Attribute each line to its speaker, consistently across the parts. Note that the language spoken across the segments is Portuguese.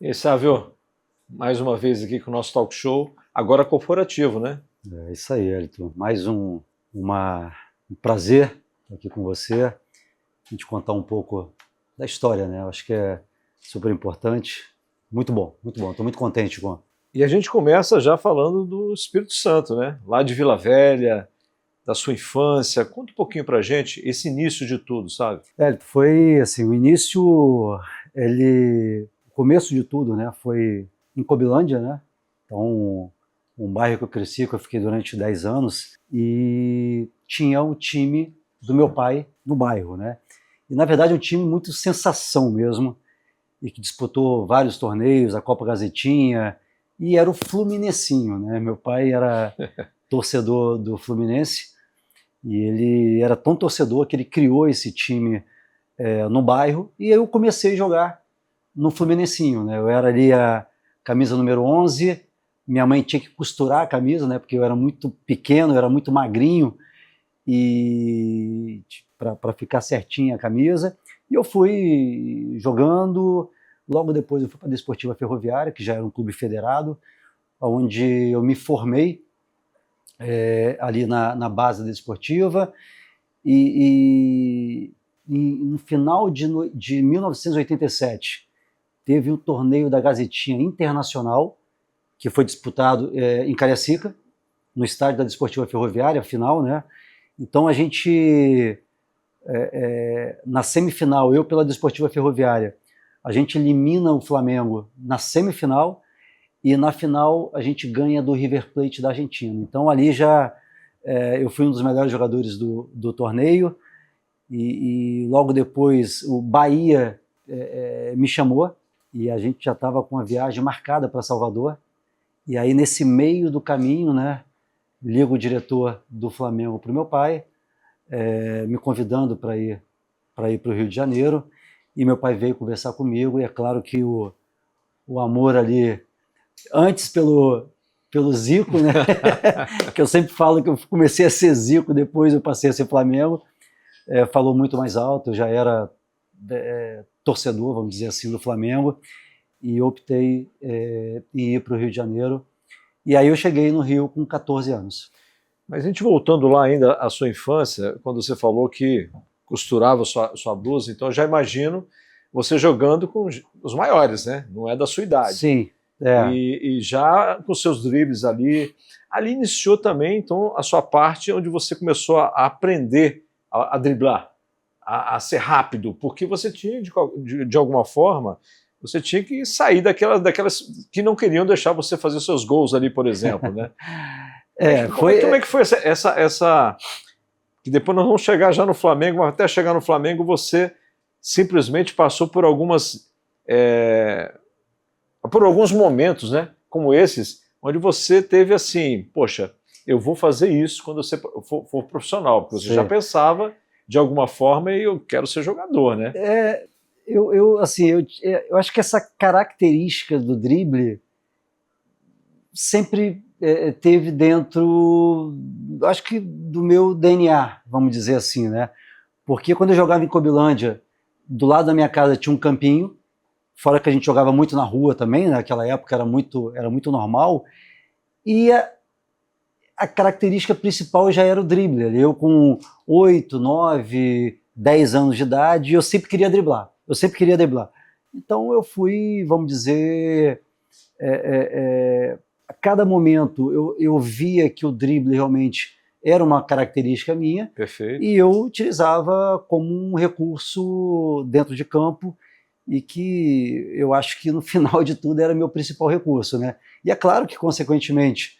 Speaker 1: E Sávio, mais uma vez aqui com o nosso talk show, agora corporativo, né?
Speaker 2: É isso aí, Elton. Um prazer estar aqui com você, a gente contar um pouco da história, né? Eu acho que é super importante. Muito bom, muito bom. Estou muito contente com.
Speaker 1: E a gente começa já falando do Espírito Santo, né? Lá de Vila Velha, da sua infância. Conta um pouquinho pra gente esse início de tudo, sabe?
Speaker 2: Elton, foi assim, o começo de tudo, né? Foi em Cobilândia, né? Então, um bairro que eu cresci, que eu fiquei durante 10 anos, e tinha o time do meu pai no bairro, né? E na verdade é um time muito sensação mesmo, e que disputou vários torneios, a Copa Gazetinha, e era o Fluminensinho, né? Meu pai era torcedor do Fluminense, e ele era tão torcedor que ele criou esse time no bairro, e eu comecei a jogar no Fluminensinho, né? Eu era ali a camisa número 11, minha mãe tinha que costurar a camisa, né? Porque eu era muito pequeno, eu era muito magrinho, e para ficar certinha a camisa. E eu fui jogando. Logo depois eu fui para a Desportiva Ferroviária, que já era um clube federado, onde eu me formei ali na base da Desportiva. E no final de 1987 teve um torneio da Gazetinha Internacional, que foi disputado em Cariacica, no estádio da Desportiva Ferroviária, final, né? Então a gente, na semifinal, eu pela Desportiva Ferroviária, a gente elimina o Flamengo na semifinal, e na final a gente ganha do River Plate da Argentina. Então ali já eu fui um dos melhores jogadores do torneio, e logo depois o Bahia me chamou, e a gente já estava com a viagem marcada para Salvador. E aí nesse meio do caminho, né, ligo o diretor do Flamengo para o meu pai, me convidando para ir para o Rio de Janeiro, e meu pai veio conversar comigo, e é claro que o amor ali, antes pelo Zico, né, que eu sempre falo que eu comecei a ser Zico, depois eu passei a ser Flamengo, falou muito mais alto. Eu já era torcedor, vamos dizer assim, do Flamengo, e optei em ir para o Rio de Janeiro, e aí eu cheguei no Rio com 14 anos.
Speaker 1: Mas a gente voltando lá ainda à sua infância, quando você falou que costurava sua blusa, então eu já imagino você jogando com os maiores, né? Não é da sua idade.
Speaker 2: Sim.
Speaker 1: E já com seus dribles ali iniciou também então a sua parte onde você começou a aprender a driblar, a ser rápido, porque você tinha de alguma forma, você tinha que sair daquelas que não queriam deixar você fazer seus gols ali, por exemplo, né? Como é que foi essa... Que depois nós vamos chegar já no Flamengo, mas até chegar no Flamengo você simplesmente passou por alguns momentos, né, como esses, onde você teve assim, poxa, eu vou fazer isso quando você for profissional, porque você já pensava de alguma forma e eu quero ser jogador, né?
Speaker 2: Eu acho que essa característica do drible sempre teve dentro, acho que do meu DNA, vamos dizer assim, né? Porque quando eu jogava em Cobilândia, do lado da minha casa tinha um campinho, fora que a gente jogava muito na rua também, naquela época era muito normal, e a característica principal já era o drible. Eu com 8, 9, 10 anos de idade, eu sempre queria driblar. Então eu fui, vamos dizer, a cada momento eu via que o drible realmente era uma característica minha.
Speaker 1: Perfeito.
Speaker 2: E eu utilizava como um recurso dentro de campo, e que eu acho que no final de tudo era meu principal recurso, né? E é claro que, consequentemente,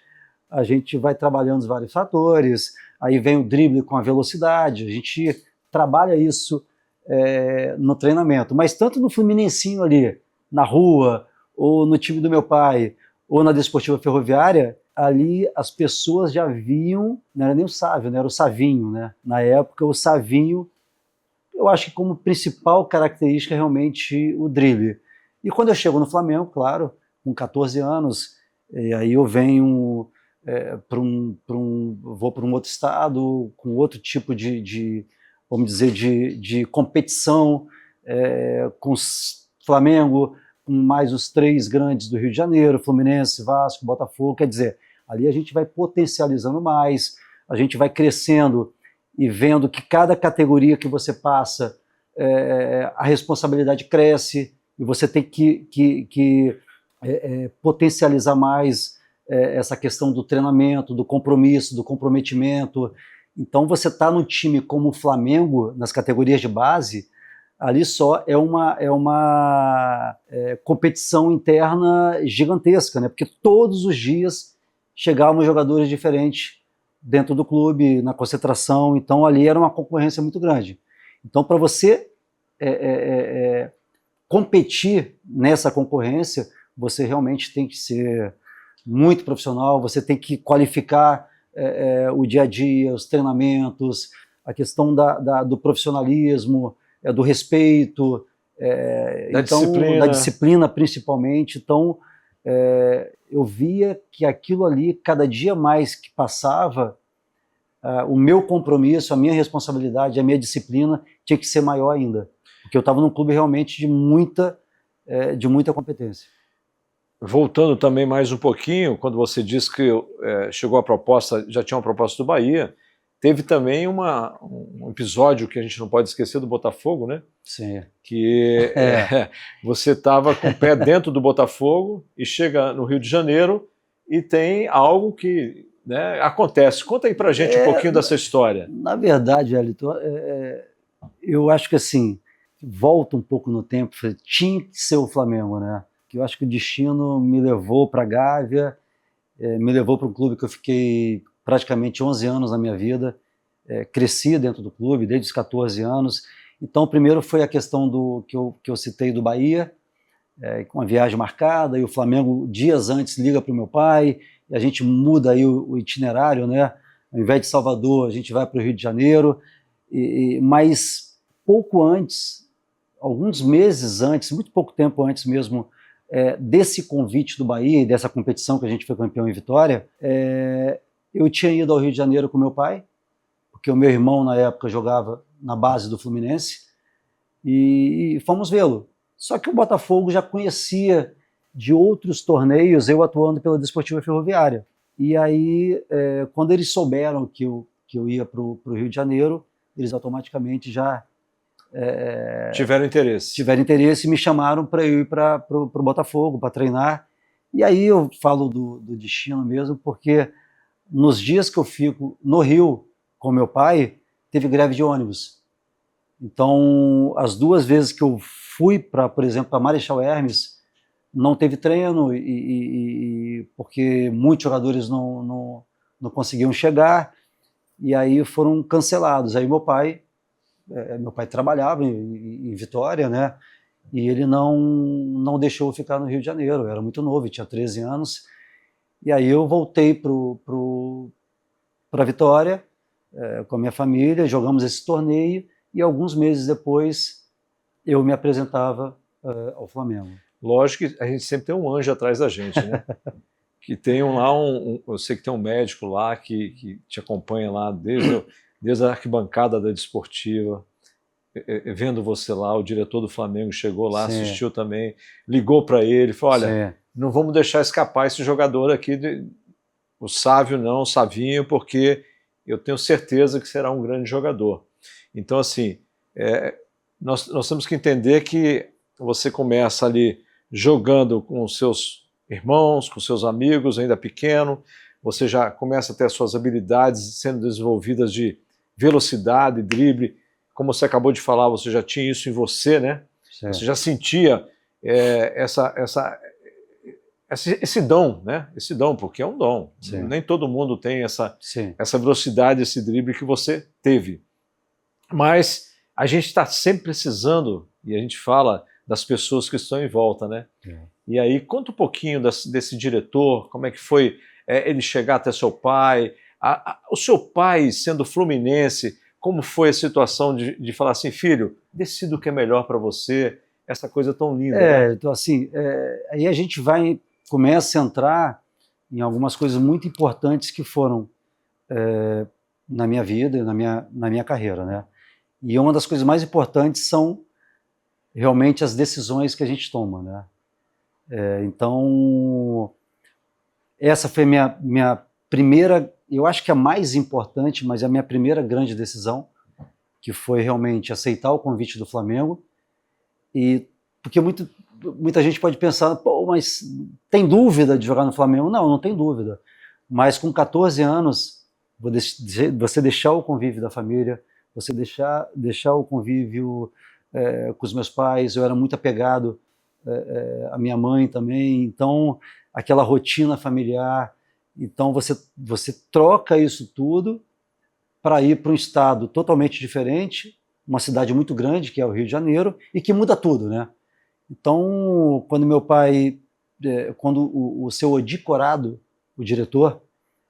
Speaker 2: a gente vai trabalhando os vários fatores, aí vem o drible com a velocidade, a gente trabalha isso no treinamento, mas tanto no Fluminensinho ali, na rua, ou no time do meu pai, ou na Desportiva Ferroviária, ali as pessoas já viam, não era nem o Sávio, né, era o Savinho, né? Na época, o Savinho, eu acho que como principal característica realmente o drible. E quando eu chego no Flamengo, claro, com 14 anos, aí eu venho vou para um outro estado, com outro tipo vamos dizer, de competição, com o Flamengo, com mais os 3 grandes do Rio de Janeiro, Fluminense, Vasco, Botafogo, quer dizer, ali a gente vai potencializando mais, a gente vai crescendo e vendo que cada categoria que você passa, a responsabilidade cresce e você tem que potencializar mais essa questão do treinamento, do compromisso, do comprometimento. Então você está no time como o Flamengo, nas categorias de base, ali só é uma competição interna gigantesca, né? Porque todos os dias chegavam jogadores diferentes dentro do clube, na concentração, então ali era uma concorrência muito grande. Então, para você competir nessa concorrência, você realmente tem que ser muito profissional, você tem que qualificar o dia a dia, os treinamentos, a questão do profissionalismo, do respeito, da disciplina principalmente. Então, eu via que aquilo ali, cada dia mais que passava, o meu compromisso, a minha responsabilidade, a minha disciplina tinha que ser maior ainda, porque eu estava num clube realmente de muita competência.
Speaker 1: Voltando também mais um pouquinho, quando você disse que chegou a proposta, já tinha uma proposta do Bahia, teve também um episódio que a gente não pode esquecer do Botafogo, né?
Speaker 2: Sim.
Speaker 1: Que você estava com o pé dentro do Botafogo e chega no Rio de Janeiro e tem algo que, né, acontece. Conta aí pra gente um pouquinho dessa história.
Speaker 2: Na verdade, Elton, eu acho que assim, volta um pouco no tempo, tinha que ser o Flamengo, né? Eu acho que o destino me levou para a Gávea, me levou para um clube que eu fiquei praticamente 11 anos na minha vida, cresci dentro do clube desde os 14 anos. Então, primeiro foi a questão que eu citei do Bahia, com uma viagem marcada, e o Flamengo dias antes liga para o meu pai, e a gente muda aí o itinerário, né? Ao invés de Salvador, a gente vai para o Rio de Janeiro, mas pouco antes, alguns meses antes, muito pouco tempo antes mesmo, desse convite do Bahia e dessa competição que a gente foi campeão em Vitória, eu tinha ido ao Rio de Janeiro com meu pai, porque o meu irmão na época jogava na base do Fluminense, e fomos vê-lo. Só que o Botafogo já conhecia de outros torneios eu atuando pela Desportiva Ferroviária. E aí, quando eles souberam que eu ia para o Rio de Janeiro, eles automaticamente já
Speaker 1: tiveram interesse.
Speaker 2: Tiveram interesse e me chamaram para eu ir para o Botafogo, para treinar. E aí eu falo do destino mesmo, porque nos dias que eu fico no Rio com meu pai, teve greve de ônibus. Então, as 2 vezes que eu fui, por exemplo, para Marechal Hermes, não teve treino, porque muitos jogadores não conseguiam chegar, e aí foram cancelados. Aí meu pai trabalhava em Vitória, né? E ele não deixou eu ficar no Rio de Janeiro. Eu era muito novo, eu tinha 13 anos. E aí eu voltei para Vitória com a minha família, jogamos esse torneio e alguns meses depois eu me apresentava ao Flamengo.
Speaker 1: Lógico que a gente sempre tem um anjo atrás da gente, né? Que tem eu sei que tem um médico lá que te acompanha lá desde a arquibancada da Desportiva, vendo você lá, o diretor do Flamengo chegou lá, sim, assistiu também, ligou para ele, falou, olha, sim, não vamos deixar escapar esse jogador aqui, o Sávio não, o Savinho, porque eu tenho certeza que será um grande jogador. Então, assim, nós temos que entender que você começa ali jogando com os seus irmãos, com seus amigos, ainda pequeno, você já começa a ter as suas habilidades sendo desenvolvidas de velocidade, drible, como você acabou de falar, você já tinha isso em você, né? Certo. Você já sentia esse dom, né? Esse dom, porque é um dom. Sim. Nem todo mundo tem essa velocidade, esse drible que você teve. Mas a gente está sempre precisando, e a gente fala das pessoas que estão em volta, né? E aí, conta um pouquinho desse diretor, como é que foi ele chegar até seu pai, o seu pai sendo fluminense, como foi a situação de falar assim, filho, decida o que é melhor para você, essa coisa tão linda. Né?
Speaker 2: Então assim, aí a gente começa a entrar em algumas coisas muito importantes que foram na minha vida, na minha carreira, né? E uma das coisas mais importantes são realmente as decisões que a gente toma, né? Então, essa foi a minha primeira, eu acho que a mais importante, mas a minha primeira grande decisão, que foi realmente aceitar o convite do Flamengo. E porque muita gente pode pensar, pô, mas tem dúvida de jogar no Flamengo? Não, não tem dúvida. Mas com 14 anos, você deixar o convívio da família, você deixar o convívio com os meus pais, eu era muito apegado à minha mãe também, então aquela rotina familiar, então você troca isso tudo para ir para um estado totalmente diferente, uma cidade muito grande, que é o Rio de Janeiro, e que muda tudo, né? Então, quando meu pai, quando o seu Odi Corado, o diretor,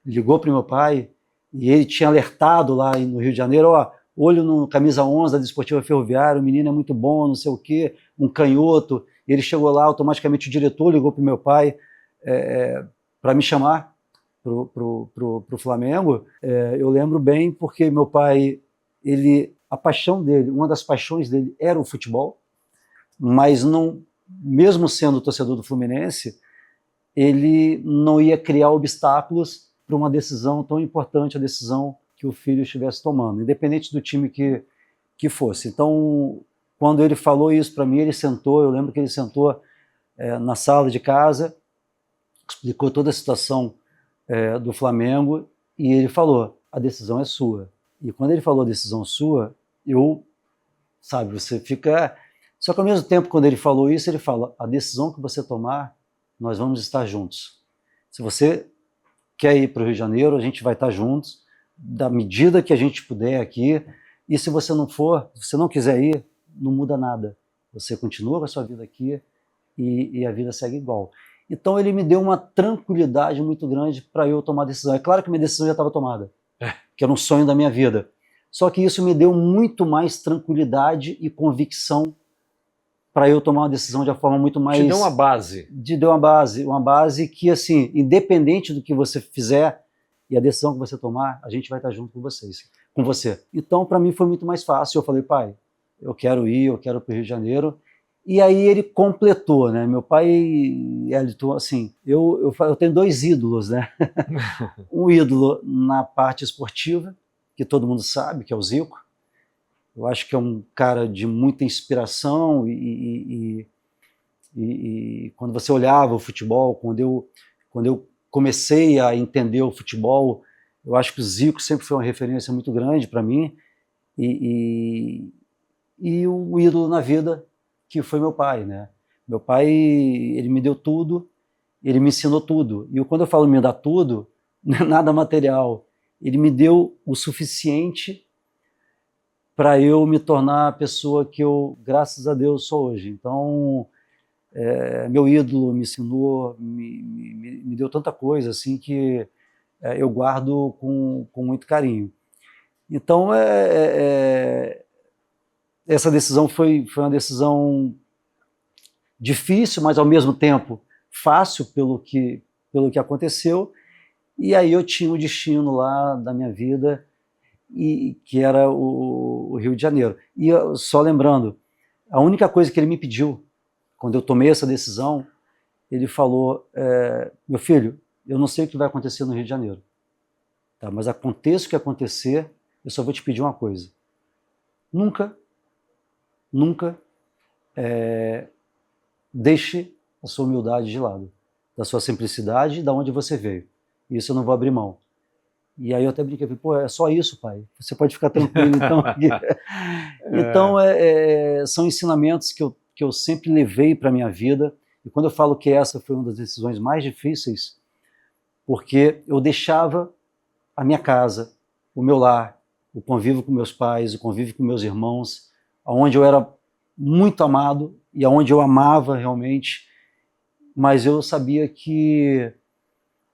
Speaker 2: ligou para o meu pai, e ele tinha alertado lá no Rio de Janeiro, ó, olho no camisa 11 da Desportiva Ferroviária, o menino é muito bom, não sei o quê, um canhoto. Ele chegou lá, automaticamente o diretor ligou para o meu pai para me chamar pro Flamengo. Eu lembro bem porque meu pai, a paixão dele, uma das paixões dele era o futebol, mas não, mesmo sendo torcedor do Fluminense, ele não ia criar obstáculos para uma decisão tão importante, a decisão que o filho estivesse tomando, independente do time que fosse. Então, quando ele falou isso para mim, ele sentou, eu lembro que ele sentou na sala de casa, explicou toda a situação do Flamengo, e ele falou, a decisão é sua. E quando ele falou a decisão sua, você fica... Só que ao mesmo tempo, quando ele falou isso, ele fala, a decisão que você tomar, nós vamos estar juntos. Se você quer ir para o Rio de Janeiro, a gente vai estar juntos, da medida que a gente puder aqui, e se você não for, se você não quiser ir, não muda nada. Você continua com a sua vida aqui e a vida segue igual. Então ele me deu uma tranquilidade muito grande para eu tomar a decisão. É claro que minha decisão já estava tomada, que era um sonho da minha vida. Só que isso me deu muito mais tranquilidade e convicção para eu tomar uma decisão de uma forma muito mais...
Speaker 1: Te deu uma base.
Speaker 2: Deu uma base que, assim, independente do que você fizer e a decisão que você tomar, a gente vai estar junto com você. Então, para mim, foi muito mais fácil. Eu falei, pai, eu quero ir para o Rio de Janeiro. E aí ele completou, né? Meu pai, assim, eu tenho dois ídolos, né? Um ídolo na parte esportiva, que todo mundo sabe, que é o Zico. Eu acho que é um cara de muita inspiração e quando você olhava o futebol, quando eu comecei a entender o futebol, eu acho que o Zico sempre foi uma referência muito grande para mim e o ídolo na vida, que foi meu pai, né? Meu pai, ele me deu tudo, ele me ensinou tudo. E quando eu falo me dar tudo, não é nada material. Ele me deu o suficiente para eu me tornar a pessoa que eu, graças a Deus, sou hoje. Então, meu ídolo me ensinou, me deu tanta coisa assim que eu guardo com muito carinho. Então, essa decisão foi uma decisão difícil, mas ao mesmo tempo fácil pelo que aconteceu. E aí eu tinha um destino lá da minha vida, que era o Rio de Janeiro. E só lembrando, a única coisa que ele me pediu, quando eu tomei essa decisão, ele falou, meu filho, eu não sei o que vai acontecer no Rio de Janeiro, tá? Mas aconteça o que acontecer, eu só vou te pedir uma coisa. Nunca deixe a sua humildade de lado, da sua simplicidade, da onde você veio. Isso eu não vou abrir mão. E aí eu até brinquei, pô, é só isso, pai. Você pode ficar tranquilo, então. Então, são ensinamentos que eu sempre levei para a minha vida. E quando eu falo que essa foi uma das decisões mais difíceis, porque eu deixava a minha casa, o meu lar, o convívio com meus pais, o convívio com meus irmãos, onde eu era muito amado e onde eu amava realmente, mas eu sabia que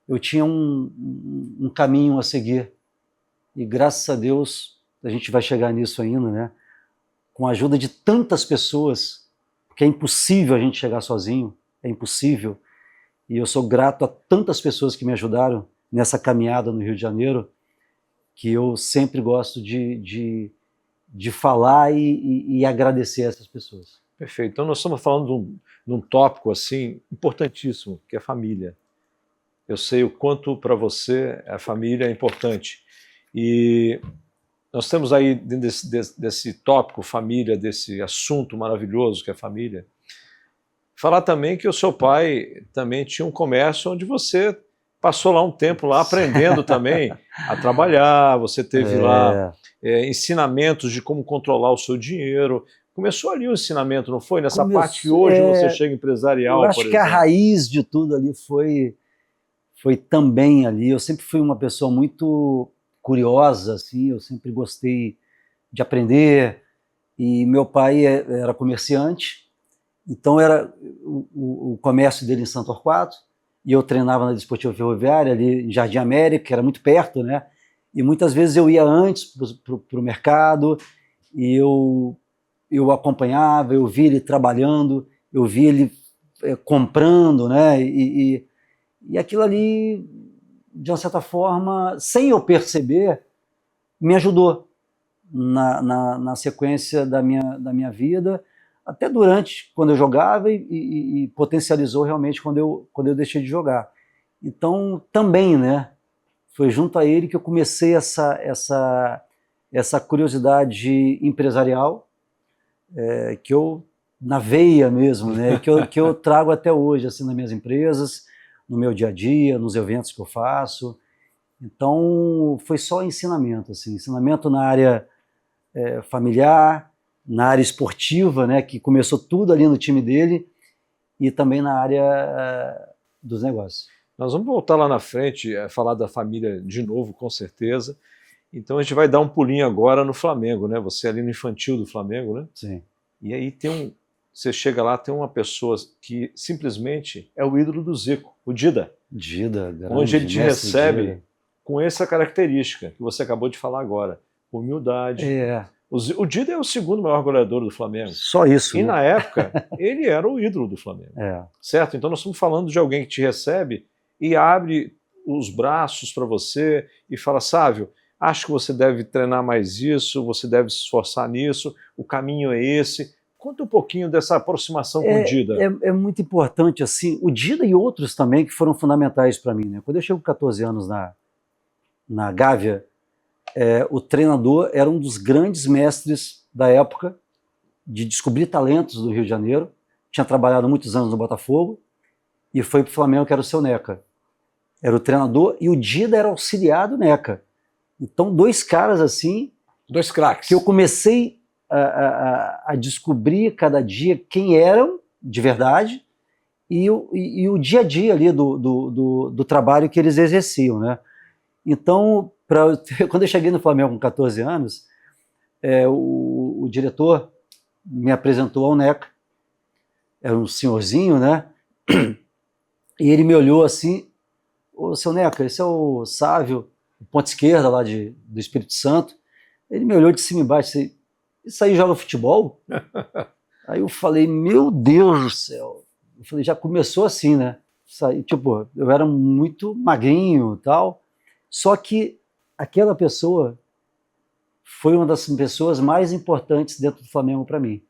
Speaker 2: eu tinha um caminho a seguir. E graças a Deus, a gente vai chegar nisso ainda, né? Com a ajuda de tantas pessoas, porque é impossível a gente chegar sozinho, é impossível. E eu sou grato a tantas pessoas que me ajudaram nessa caminhada no Rio de Janeiro, que eu sempre gosto de falar e agradecer a essas pessoas.
Speaker 1: Perfeito. Então nós estamos falando num tópico assim importantíssimo, que é família. Eu sei o quanto para você a família é importante. E nós temos aí, dentro desse tópico família, desse assunto maravilhoso que é família, falar também que o seu pai também tinha um comércio onde você passou lá um tempo lá aprendendo também a trabalhar, você teve lá ensinamentos de como controlar o seu dinheiro. Começou ali o ensinamento, não foi? Nessa parte que hoje você chega empresarial,
Speaker 2: eu acho que a raiz de tudo ali foi também ali. Eu sempre fui uma pessoa muito curiosa, assim, eu sempre gostei de aprender, e meu pai era comerciante, então era o comércio dele em Santo Torquato, e eu treinava na Desportiva Ferroviária, ali em Jardim América, que era muito perto, né? E muitas vezes eu ia antes para o mercado, e eu acompanhava, eu via ele trabalhando, eu via ele comprando, né? E aquilo ali, de uma certa forma, sem eu perceber, me ajudou na sequência da minha vida, até durante, quando eu jogava, e potencializou realmente quando eu deixei de jogar. Então, também, né, foi junto a ele que eu comecei essa curiosidade empresarial, que eu, na veia mesmo, né, que eu trago até hoje, assim, nas minhas empresas, no meu dia a dia, nos eventos que eu faço. Então, foi só ensinamento, assim, ensinamento na área familiar, na área esportiva, né, que começou tudo ali no time dele, e também na área dos negócios.
Speaker 1: Nós vamos voltar lá na frente a falar da família de novo, com certeza. Então a gente vai dar um pulinho agora no Flamengo, né? Você ali no infantil do Flamengo, né?
Speaker 2: Sim.
Speaker 1: E aí você chega lá, tem uma pessoa que simplesmente é o ídolo do Zico, o Dida.
Speaker 2: Dida, grande,
Speaker 1: onde ele te recebe
Speaker 2: Dida,
Speaker 1: com essa característica que você acabou de falar agora, humildade. O Dida é o segundo maior goleador do Flamengo.
Speaker 2: Só isso.
Speaker 1: E
Speaker 2: né?
Speaker 1: na época, ele era o ídolo do Flamengo. Certo? Então nós estamos falando de alguém que te recebe e abre os braços para você e fala, Sávio, acho que você deve treinar mais isso, você deve se esforçar nisso, o caminho é esse. Conta um pouquinho dessa aproximação com o Dida.
Speaker 2: É muito importante, assim, o Dida e outros também que foram fundamentais para mim, né? Quando eu chego com 14 anos na Gávea, o treinador era um dos grandes mestres da época de descobrir talentos do Rio de Janeiro, tinha trabalhado muitos anos no Botafogo, e foi para o Flamengo, que era o seu Neca. Era o treinador, e o Dida era auxiliar do Neca. Então, dois caras assim...
Speaker 1: Dois craques.
Speaker 2: Que eu comecei a descobrir cada dia quem eram, de verdade, e o dia a dia ali do trabalho que eles exerciam, né? Então, quando eu cheguei no Flamengo com 14 anos, o diretor me apresentou ao Neca, era um senhorzinho, né? E ele me olhou assim, ô, seu Neca, esse é o Sávio, ponta esquerda lá do Espírito Santo. Ele me olhou de cima e embaixo, assim, isso aí joga futebol? Aí eu falei, meu Deus do céu. Eu falei, já começou assim, né? Tipo, eu era muito magrinho e tal, só que aquela pessoa foi uma das pessoas mais importantes dentro do Flamengo para mim.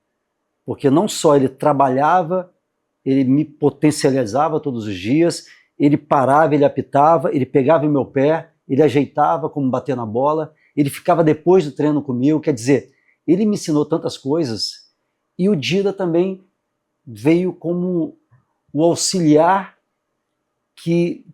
Speaker 2: Porque não só ele trabalhava, ele me potencializava todos os dias, ele parava, ele apitava, ele pegava em meu pé, ele ajeitava como bater na bola, ele ficava depois do treino comigo, quer dizer, ele me ensinou tantas coisas, e o Dida também veio como o auxiliar que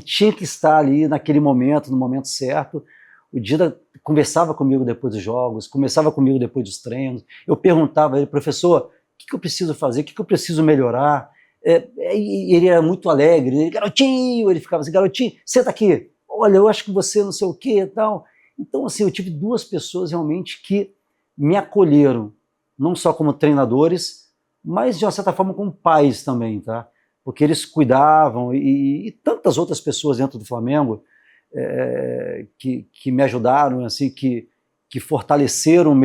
Speaker 2: tinha que estar ali naquele momento, no momento certo. O Dida conversava comigo depois dos jogos, conversava comigo depois dos treinos, eu perguntava a ele, professor, o que eu preciso fazer, o que eu preciso melhorar? Ele era muito alegre, ele, garotinho, ele ficava assim, garotinho, senta aqui, olha, eu acho que você não sei o que e tal. Então, assim, eu tive duas pessoas realmente que me acolheram, não só como treinadores, mas de uma certa forma como pais também, tá? Porque eles cuidavam, e tantas outras pessoas dentro do Flamengo que me ajudaram, assim, que fortaleceram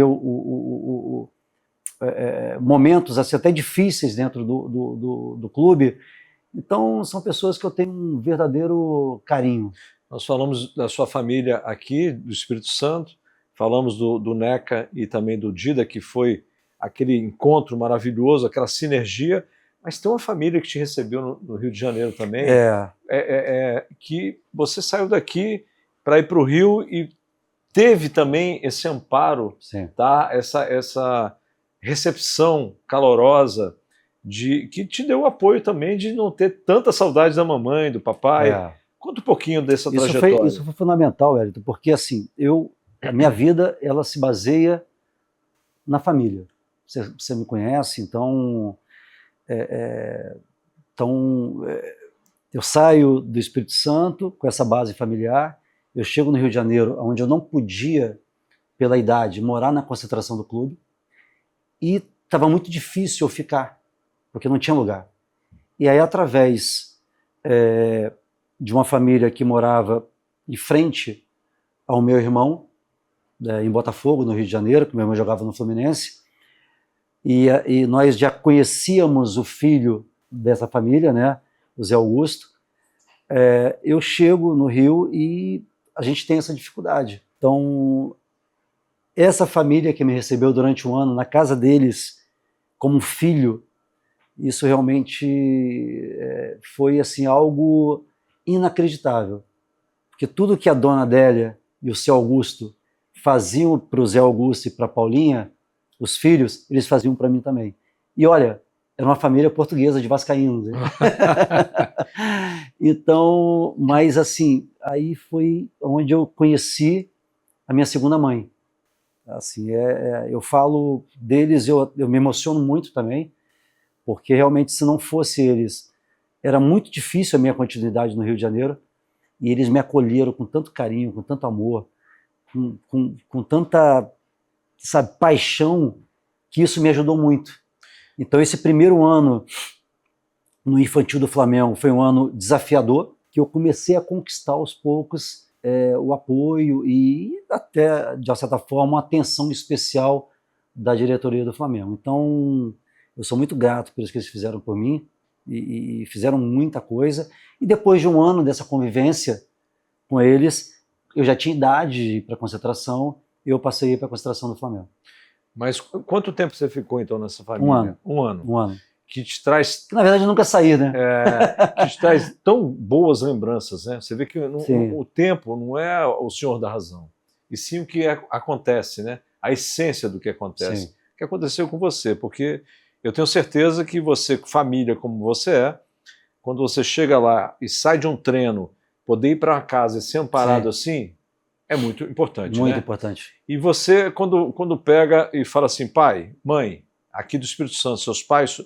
Speaker 2: momentos assim, até difíceis dentro do clube. Então, são pessoas que eu tenho um verdadeiro carinho.
Speaker 1: Nós falamos da sua família aqui, do Espírito Santo, falamos do Neca e também do Dida, que foi aquele encontro maravilhoso, aquela sinergia, mas tem uma família que te recebeu no Rio de Janeiro também, que você saiu daqui para ir para o Rio e teve também esse amparo, tá? Essa recepção calorosa que te deu o apoio também de não ter tanta saudade da mamãe, do papai. Conta um pouquinho dessa trajetória.
Speaker 2: Isso foi fundamental, Wellington, porque assim, a minha vida ela se baseia na família. Você me conhece, então eu saio do Espírito Santo com essa base familiar, eu chego no Rio de Janeiro, onde eu não podia, pela idade, morar na concentração do clube, e estava muito difícil eu ficar, porque não tinha lugar. E aí, através de uma família que morava em frente ao meu irmão, em Botafogo, no Rio de Janeiro, que meu irmão jogava no Fluminense, e nós já conhecíamos o filho dessa família, né, o Zé Augusto. Eu chego no Rio e a gente tem essa dificuldade. Então, essa família que me recebeu durante um ano na casa deles como filho, isso realmente foi assim, algo inacreditável. Porque tudo que a dona Adélia e o seu Augusto faziam para o Zé Augusto e para a Paulinha, os filhos, eles faziam para mim também. E olha, era uma família portuguesa de vascaínos. Né? Então, mas assim, aí foi onde eu conheci a minha segunda mãe. Assim, eu falo deles, eu me emociono muito também, porque realmente se não fosse eles, era muito difícil a minha continuidade no Rio de Janeiro, e eles me acolheram com tanto carinho, com tanto amor, com tanta, sabe, paixão, que isso me ajudou muito. Então esse primeiro ano no infantil do Flamengo foi um ano desafiador, que eu comecei a conquistar aos poucos o apoio e até, de certa forma, uma atenção especial da diretoria do Flamengo. Então eu sou muito grato por isso que eles fizeram por mim, e fizeram muita coisa. E depois de um ano dessa convivência com eles, eu já tinha idade de ir para a concentração, e eu passei para a concentração do Flamengo.
Speaker 1: Mas quanto tempo você ficou, então, nessa família?
Speaker 2: Um ano.
Speaker 1: Um ano.
Speaker 2: Um ano.
Speaker 1: Que te traz...
Speaker 2: Que, na verdade, eu nunca saí, né?
Speaker 1: Que te traz tão boas lembranças, né? Você vê que o tempo não é o senhor da razão, e sim o que acontece, né? A essência do que acontece.
Speaker 2: Sim.
Speaker 1: O que aconteceu com você, porque eu tenho certeza que você, família como você quando você chega lá e sai de um treino, poder ir para uma casa e ser amparado assim, é muito importante.
Speaker 2: Muito
Speaker 1: né?
Speaker 2: importante.
Speaker 1: E você, quando pega e fala assim, pai, mãe, aqui do Espírito Santo, seus pais,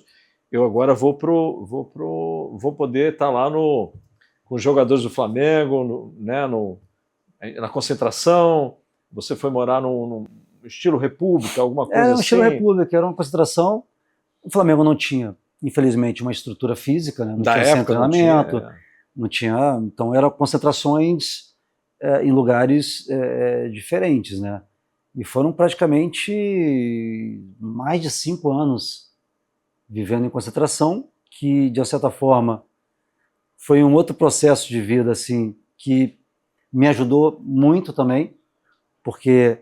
Speaker 1: eu agora vou poder estar lá com os jogadores do Flamengo, na concentração, você foi morar no estilo República, alguma coisa assim?
Speaker 2: Era um estilo República, era uma concentração. O Flamengo não tinha, infelizmente, uma estrutura física, né? Não tinha centro de treinamento, não tinha, então eram concentrações em lugares diferentes, né? E foram praticamente mais de 5 anos vivendo em concentração, que de certa forma foi um outro processo de vida assim que me ajudou muito também, porque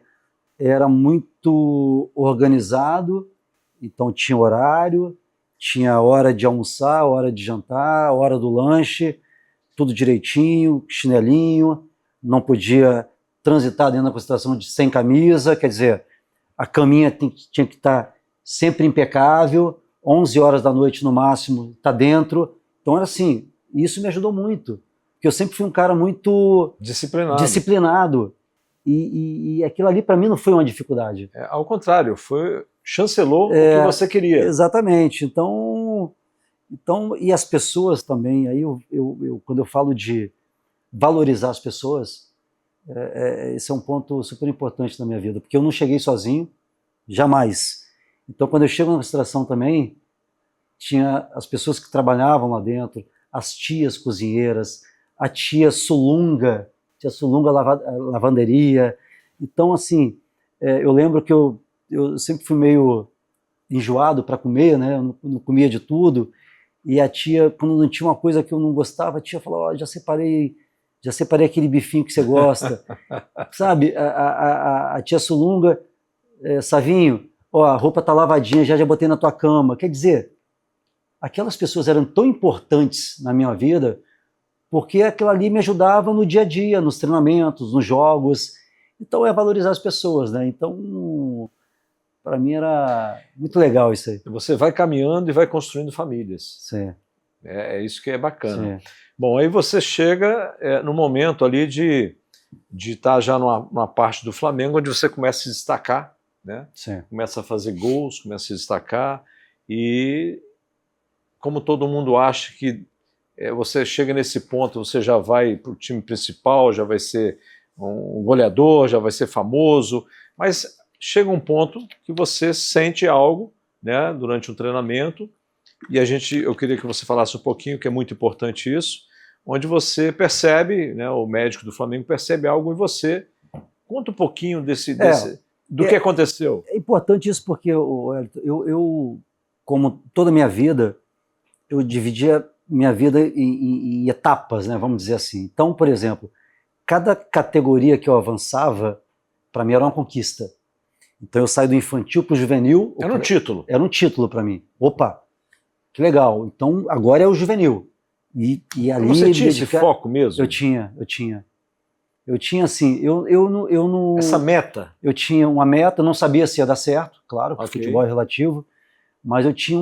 Speaker 2: era muito organizado, então tinha horário, tinha hora de almoçar, hora de jantar, hora do lanche, tudo direitinho, chinelinho, não podia transitar dentro da concentração sem camisa, quer dizer, a caminha tinha que estar sempre impecável, 11 horas da noite no máximo tá dentro. Então era assim, isso me ajudou muito, porque eu sempre fui um cara muito disciplinado. E aquilo ali para mim não foi uma dificuldade.
Speaker 1: Ao contrário, chancelou o que você queria.
Speaker 2: Exatamente. Então, e as pessoas também, aí quando eu falo de valorizar as pessoas, esse é um ponto super importante na minha vida, porque eu não cheguei sozinho, jamais. Então, quando eu chego na concentração também, tinha as pessoas que trabalhavam lá dentro, as tias cozinheiras, a tia Sulunga lavanderia. Então, assim, eu lembro que eu sempre fui meio enjoado para comer, né? Eu não comia de tudo. E a tia, quando não tinha uma coisa que eu não gostava, a tia falou: já separei aquele bifinho que você gosta. Sabe, a tia Sulunga, Savinho, ó, a roupa tá lavadinha, já botei na tua cama. Quer dizer, aquelas pessoas eram tão importantes na minha vida porque aquilo ali me ajudava no dia a dia, nos treinamentos, nos jogos. Então é valorizar as pessoas, né? Então, para mim era muito legal isso aí.
Speaker 1: Você vai caminhando e vai construindo famílias.
Speaker 2: Sim.
Speaker 1: É isso que é bacana.
Speaker 2: Sim.
Speaker 1: Bom, aí você chega no momento ali de estar já numa parte do Flamengo onde você começa a se destacar, né?
Speaker 2: Sim.
Speaker 1: Começa a fazer gols, começa a se destacar e como todo mundo acha que você chega nesse ponto, você já vai para o time principal, já vai ser um goleador, já vai ser famoso, mas chega um ponto que você sente algo, né, durante um treinamento, e eu queria que você falasse um pouquinho, que é muito importante isso, onde você percebe, né, o médico do Flamengo percebe algo em você. Conta um pouquinho do que aconteceu.
Speaker 2: É importante isso porque eu, como toda a minha vida, eu dividia minha vida em etapas, né, vamos dizer assim. Então, por exemplo, cada categoria que eu avançava, para mim era uma conquista. Então eu saio do infantil para o juvenil.
Speaker 1: Era um título.
Speaker 2: Era um título para mim. Opa, que legal. Então agora é o juvenil. E ali
Speaker 1: você tinha esse foco mesmo?
Speaker 2: Eu tinha. Eu tinha assim, eu não...
Speaker 1: Essa meta?
Speaker 2: Eu tinha uma meta, não sabia se ia dar certo, claro, porque futebol é relativo, mas eu tinha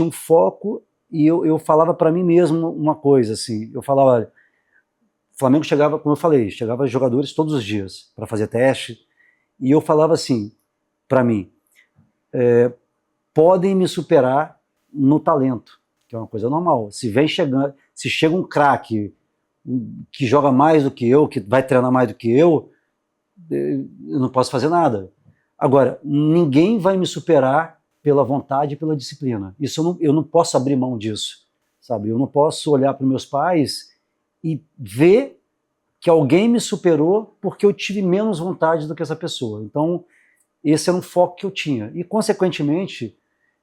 Speaker 2: um foco e eu falava para mim mesmo uma coisa, assim, eu falava, o Flamengo chegava, como eu falei, chegava jogadores todos os dias para fazer teste, e eu falava assim, para mim, podem me superar no talento, que é uma coisa normal. Se chega um craque que joga mais do que eu, que vai treinar mais do que eu não posso fazer nada. Agora, ninguém vai me superar pela vontade e pela disciplina. Isso eu não posso abrir mão disso, sabe? Eu não posso olhar para meus pais e ver que alguém me superou porque eu tive menos vontade do que essa pessoa. Então, esse era um foco que eu tinha. E, consequentemente,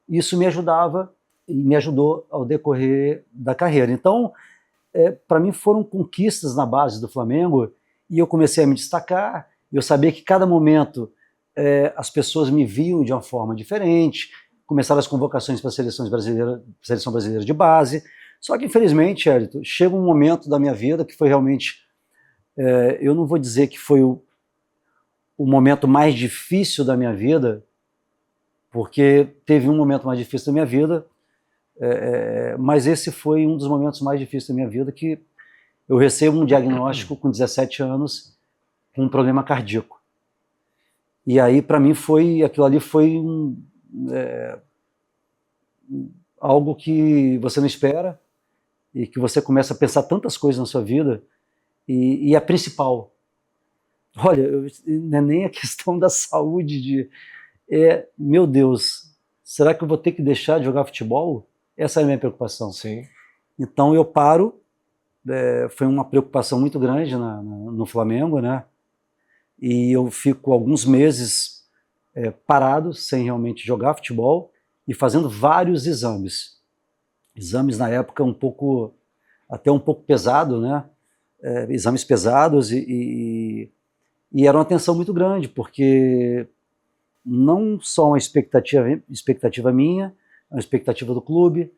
Speaker 2: isso me ajudava e me ajudou ao decorrer da carreira. Então, para mim foram conquistas na base do Flamengo e eu comecei a me destacar. Eu sabia que cada momento as pessoas me viam de uma forma diferente. Começaram as convocações para a seleção brasileira de base. Só que, infelizmente, Hélito, chega um momento da minha vida que foi realmente... eu não vou dizer que foi o momento mais difícil da minha vida, porque teve um momento mais difícil da minha vida, mas esse foi um dos momentos mais difíceis da minha vida, que eu recebo um diagnóstico com 17 anos com um problema cardíaco. E aí, para mim, aquilo ali foi algo que você não espera e que você começa a pensar tantas coisas na sua vida e a principal. Olha, não é nem a questão da saúde, meu Deus, será que eu vou ter que deixar de jogar futebol? Essa é a minha preocupação.
Speaker 1: Sim.
Speaker 2: Então eu paro, foi uma preocupação muito grande no Flamengo, né? E eu fico alguns meses parado, sem realmente jogar futebol e fazendo vários exames. Exames na época até um pouco pesado, né? Exames pesados e era uma tensão muito grande, porque não só uma expectativa minha, uma expectativa do clube,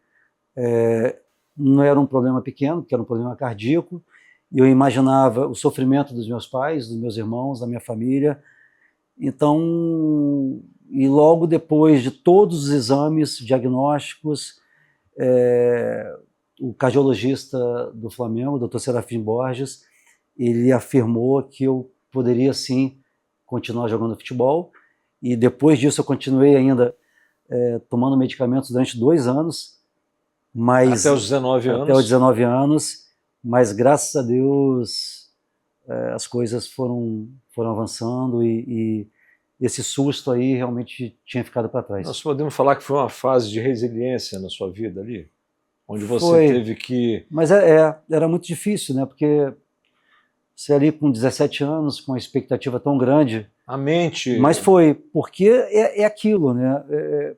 Speaker 2: não era um problema pequeno, que era um problema cardíaco, e eu imaginava o sofrimento dos meus pais, dos meus irmãos, da minha família. Então, e logo depois de todos os exames diagnósticos, o cardiologista do Flamengo, o Dr. Serafim Borges, ele afirmou que eu poderia sim continuar jogando futebol, e depois disso eu continuei ainda tomando medicamentos durante 2 anos, mas
Speaker 1: até os 19 anos.
Speaker 2: Até os 19 anos, mas graças a Deus as coisas foram avançando e esse susto aí realmente tinha ficado para trás.
Speaker 1: Nós podemos falar que foi uma fase de resiliência na sua vida ali? Onde você teve que...
Speaker 2: Mas era muito difícil, né? Porque você ali com 17 anos, com uma expectativa tão grande...
Speaker 1: A mente...
Speaker 2: Mas foi, porque é aquilo, né?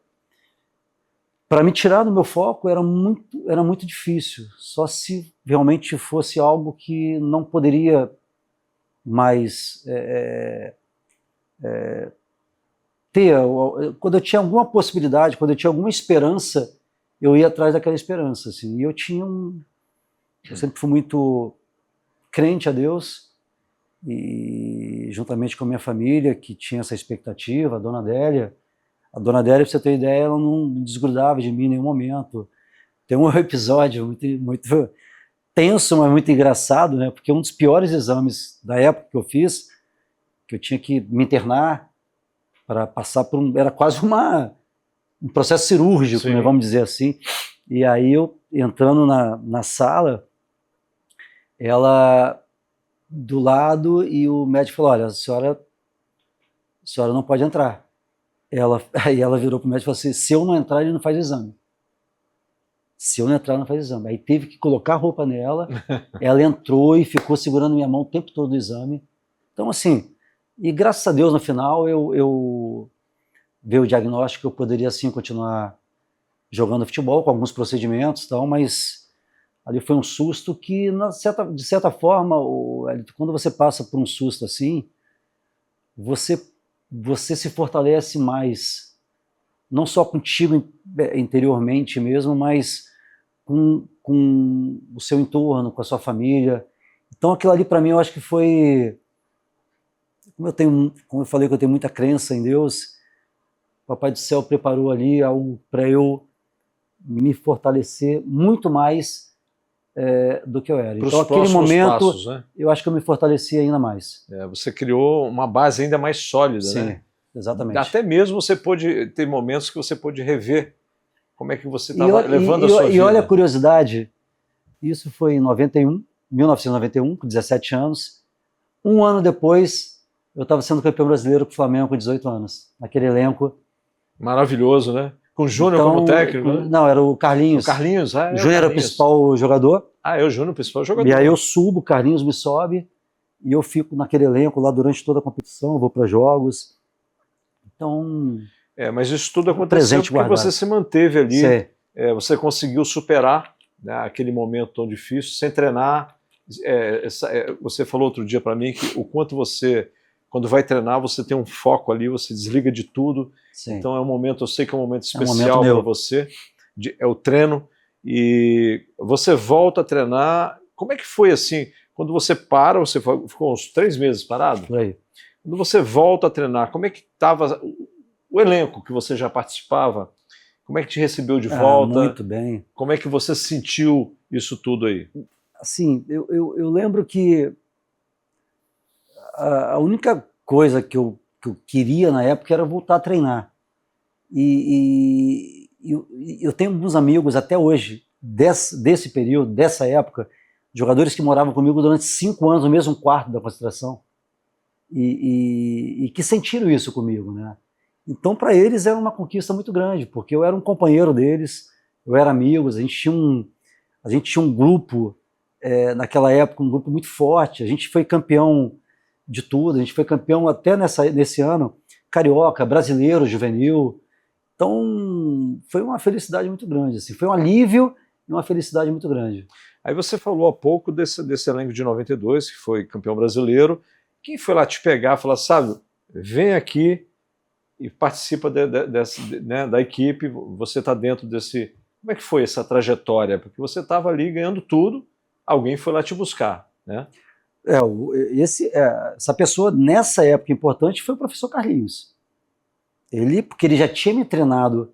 Speaker 2: Para me tirar do meu foco era muito difícil. Só se realmente fosse algo que não poderia mais quando eu tinha alguma possibilidade, quando eu tinha alguma esperança, eu ia atrás daquela esperança, assim. E eu sempre fui muito crente a Deus, e juntamente com a minha família, que tinha essa expectativa, a Dona Adélia, pra você ter ideia, ela não desgrudava de mim em nenhum momento. Tem um episódio muito tenso, mas muito engraçado, né? Porque um dos piores exames da época que eu fiz, que eu tinha que me internar para passar por era quase um processo cirúrgico, né, vamos dizer assim. E aí eu entrando na sala, ela do lado, e o médico falou: olha, a senhora não pode entrar. Aí ela virou pro médico e falou assim: se eu não entrar, ele não faz exame. Se eu não entrar, não faz exame. Aí teve que colocar a roupa nela, ela entrou e ficou segurando minha mão o tempo todo do exame. Então, assim, e graças a Deus, no final, eu veio o diagnóstico que eu poderia, sim, continuar jogando futebol, com alguns procedimentos e tal, mas ali foi um susto que, de certa forma, quando você passa por um susto assim, você se fortalece mais, não só contigo interiormente mesmo, mas com o seu entorno, com a sua família. Então aquilo ali para mim eu acho que foi, como eu falei que eu tenho muita crença em Deus, o Papai do Céu preparou ali algo para eu me fortalecer muito mais do que eu era.
Speaker 1: Pros
Speaker 2: então aquele momento
Speaker 1: passos, né?
Speaker 2: Eu acho que eu me fortaleci ainda mais.
Speaker 1: Você criou uma base ainda mais sólida,
Speaker 2: sim,
Speaker 1: né?
Speaker 2: Exatamente.
Speaker 1: Até mesmo você pôde ter momentos que você pôde rever como é que você estava levando a sua vida.
Speaker 2: E olha a curiosidade, isso foi em 1991, com 17 anos. Um ano depois, eu estava sendo campeão brasileiro com o Flamengo com 18 anos, naquele elenco.
Speaker 1: Maravilhoso, né? Com o Júnior como técnico, né?
Speaker 2: Não, era o Carlinhos.
Speaker 1: O Carlinhos,
Speaker 2: o Júnior era o principal jogador.
Speaker 1: É o Júnior o principal jogador.
Speaker 2: E aí eu subo, o Carlinhos me sobe, e eu fico naquele elenco lá durante toda a competição, vou para jogos. Então...
Speaker 1: mas isso tudo aconteceu porque guardado. Você se manteve ali, você conseguiu superar, né, aquele momento tão difícil, sem treinar. Você falou outro dia para mim que o quanto você, quando vai treinar, você tem um foco ali, você desliga de tudo.
Speaker 2: Sim.
Speaker 1: Então eu sei que é um momento especial para você, é o treino, e você volta a treinar. Como é que foi assim, quando você para, você ficou uns 3 meses parado?
Speaker 2: Por aí.
Speaker 1: Quando você volta a treinar, como é que estava o elenco que você já participava? Como é que te recebeu de volta?
Speaker 2: Muito bem.
Speaker 1: Como é que você sentiu isso tudo aí?
Speaker 2: Assim, eu lembro que a única coisa que eu queria na época era voltar a treinar. E eu tenho alguns amigos até hoje, desse período, dessa época, jogadores que moravam comigo durante 5 anos no mesmo quarto da concentração, e que sentiram isso comigo, né? Então, para eles era uma conquista muito grande, porque eu era um companheiro deles, eu era amigo, a gente tinha um grupo, naquela época, um grupo muito forte, a gente foi campeão de tudo, a gente foi campeão até nesse ano, carioca, brasileiro, juvenil. Então, foi uma felicidade muito grande, assim, foi um alívio e uma felicidade muito grande.
Speaker 1: Aí você falou há pouco desse elenco de 92, que foi campeão brasileiro. Quem foi lá te pegar e falar: Sávio, vem aqui e participa né, da equipe, você está dentro desse... Como é que foi essa trajetória? Porque você estava ali ganhando tudo, alguém foi lá te buscar, né?
Speaker 2: Essa pessoa, nessa época importante, foi o professor Carlinhos. Porque ele já tinha me treinado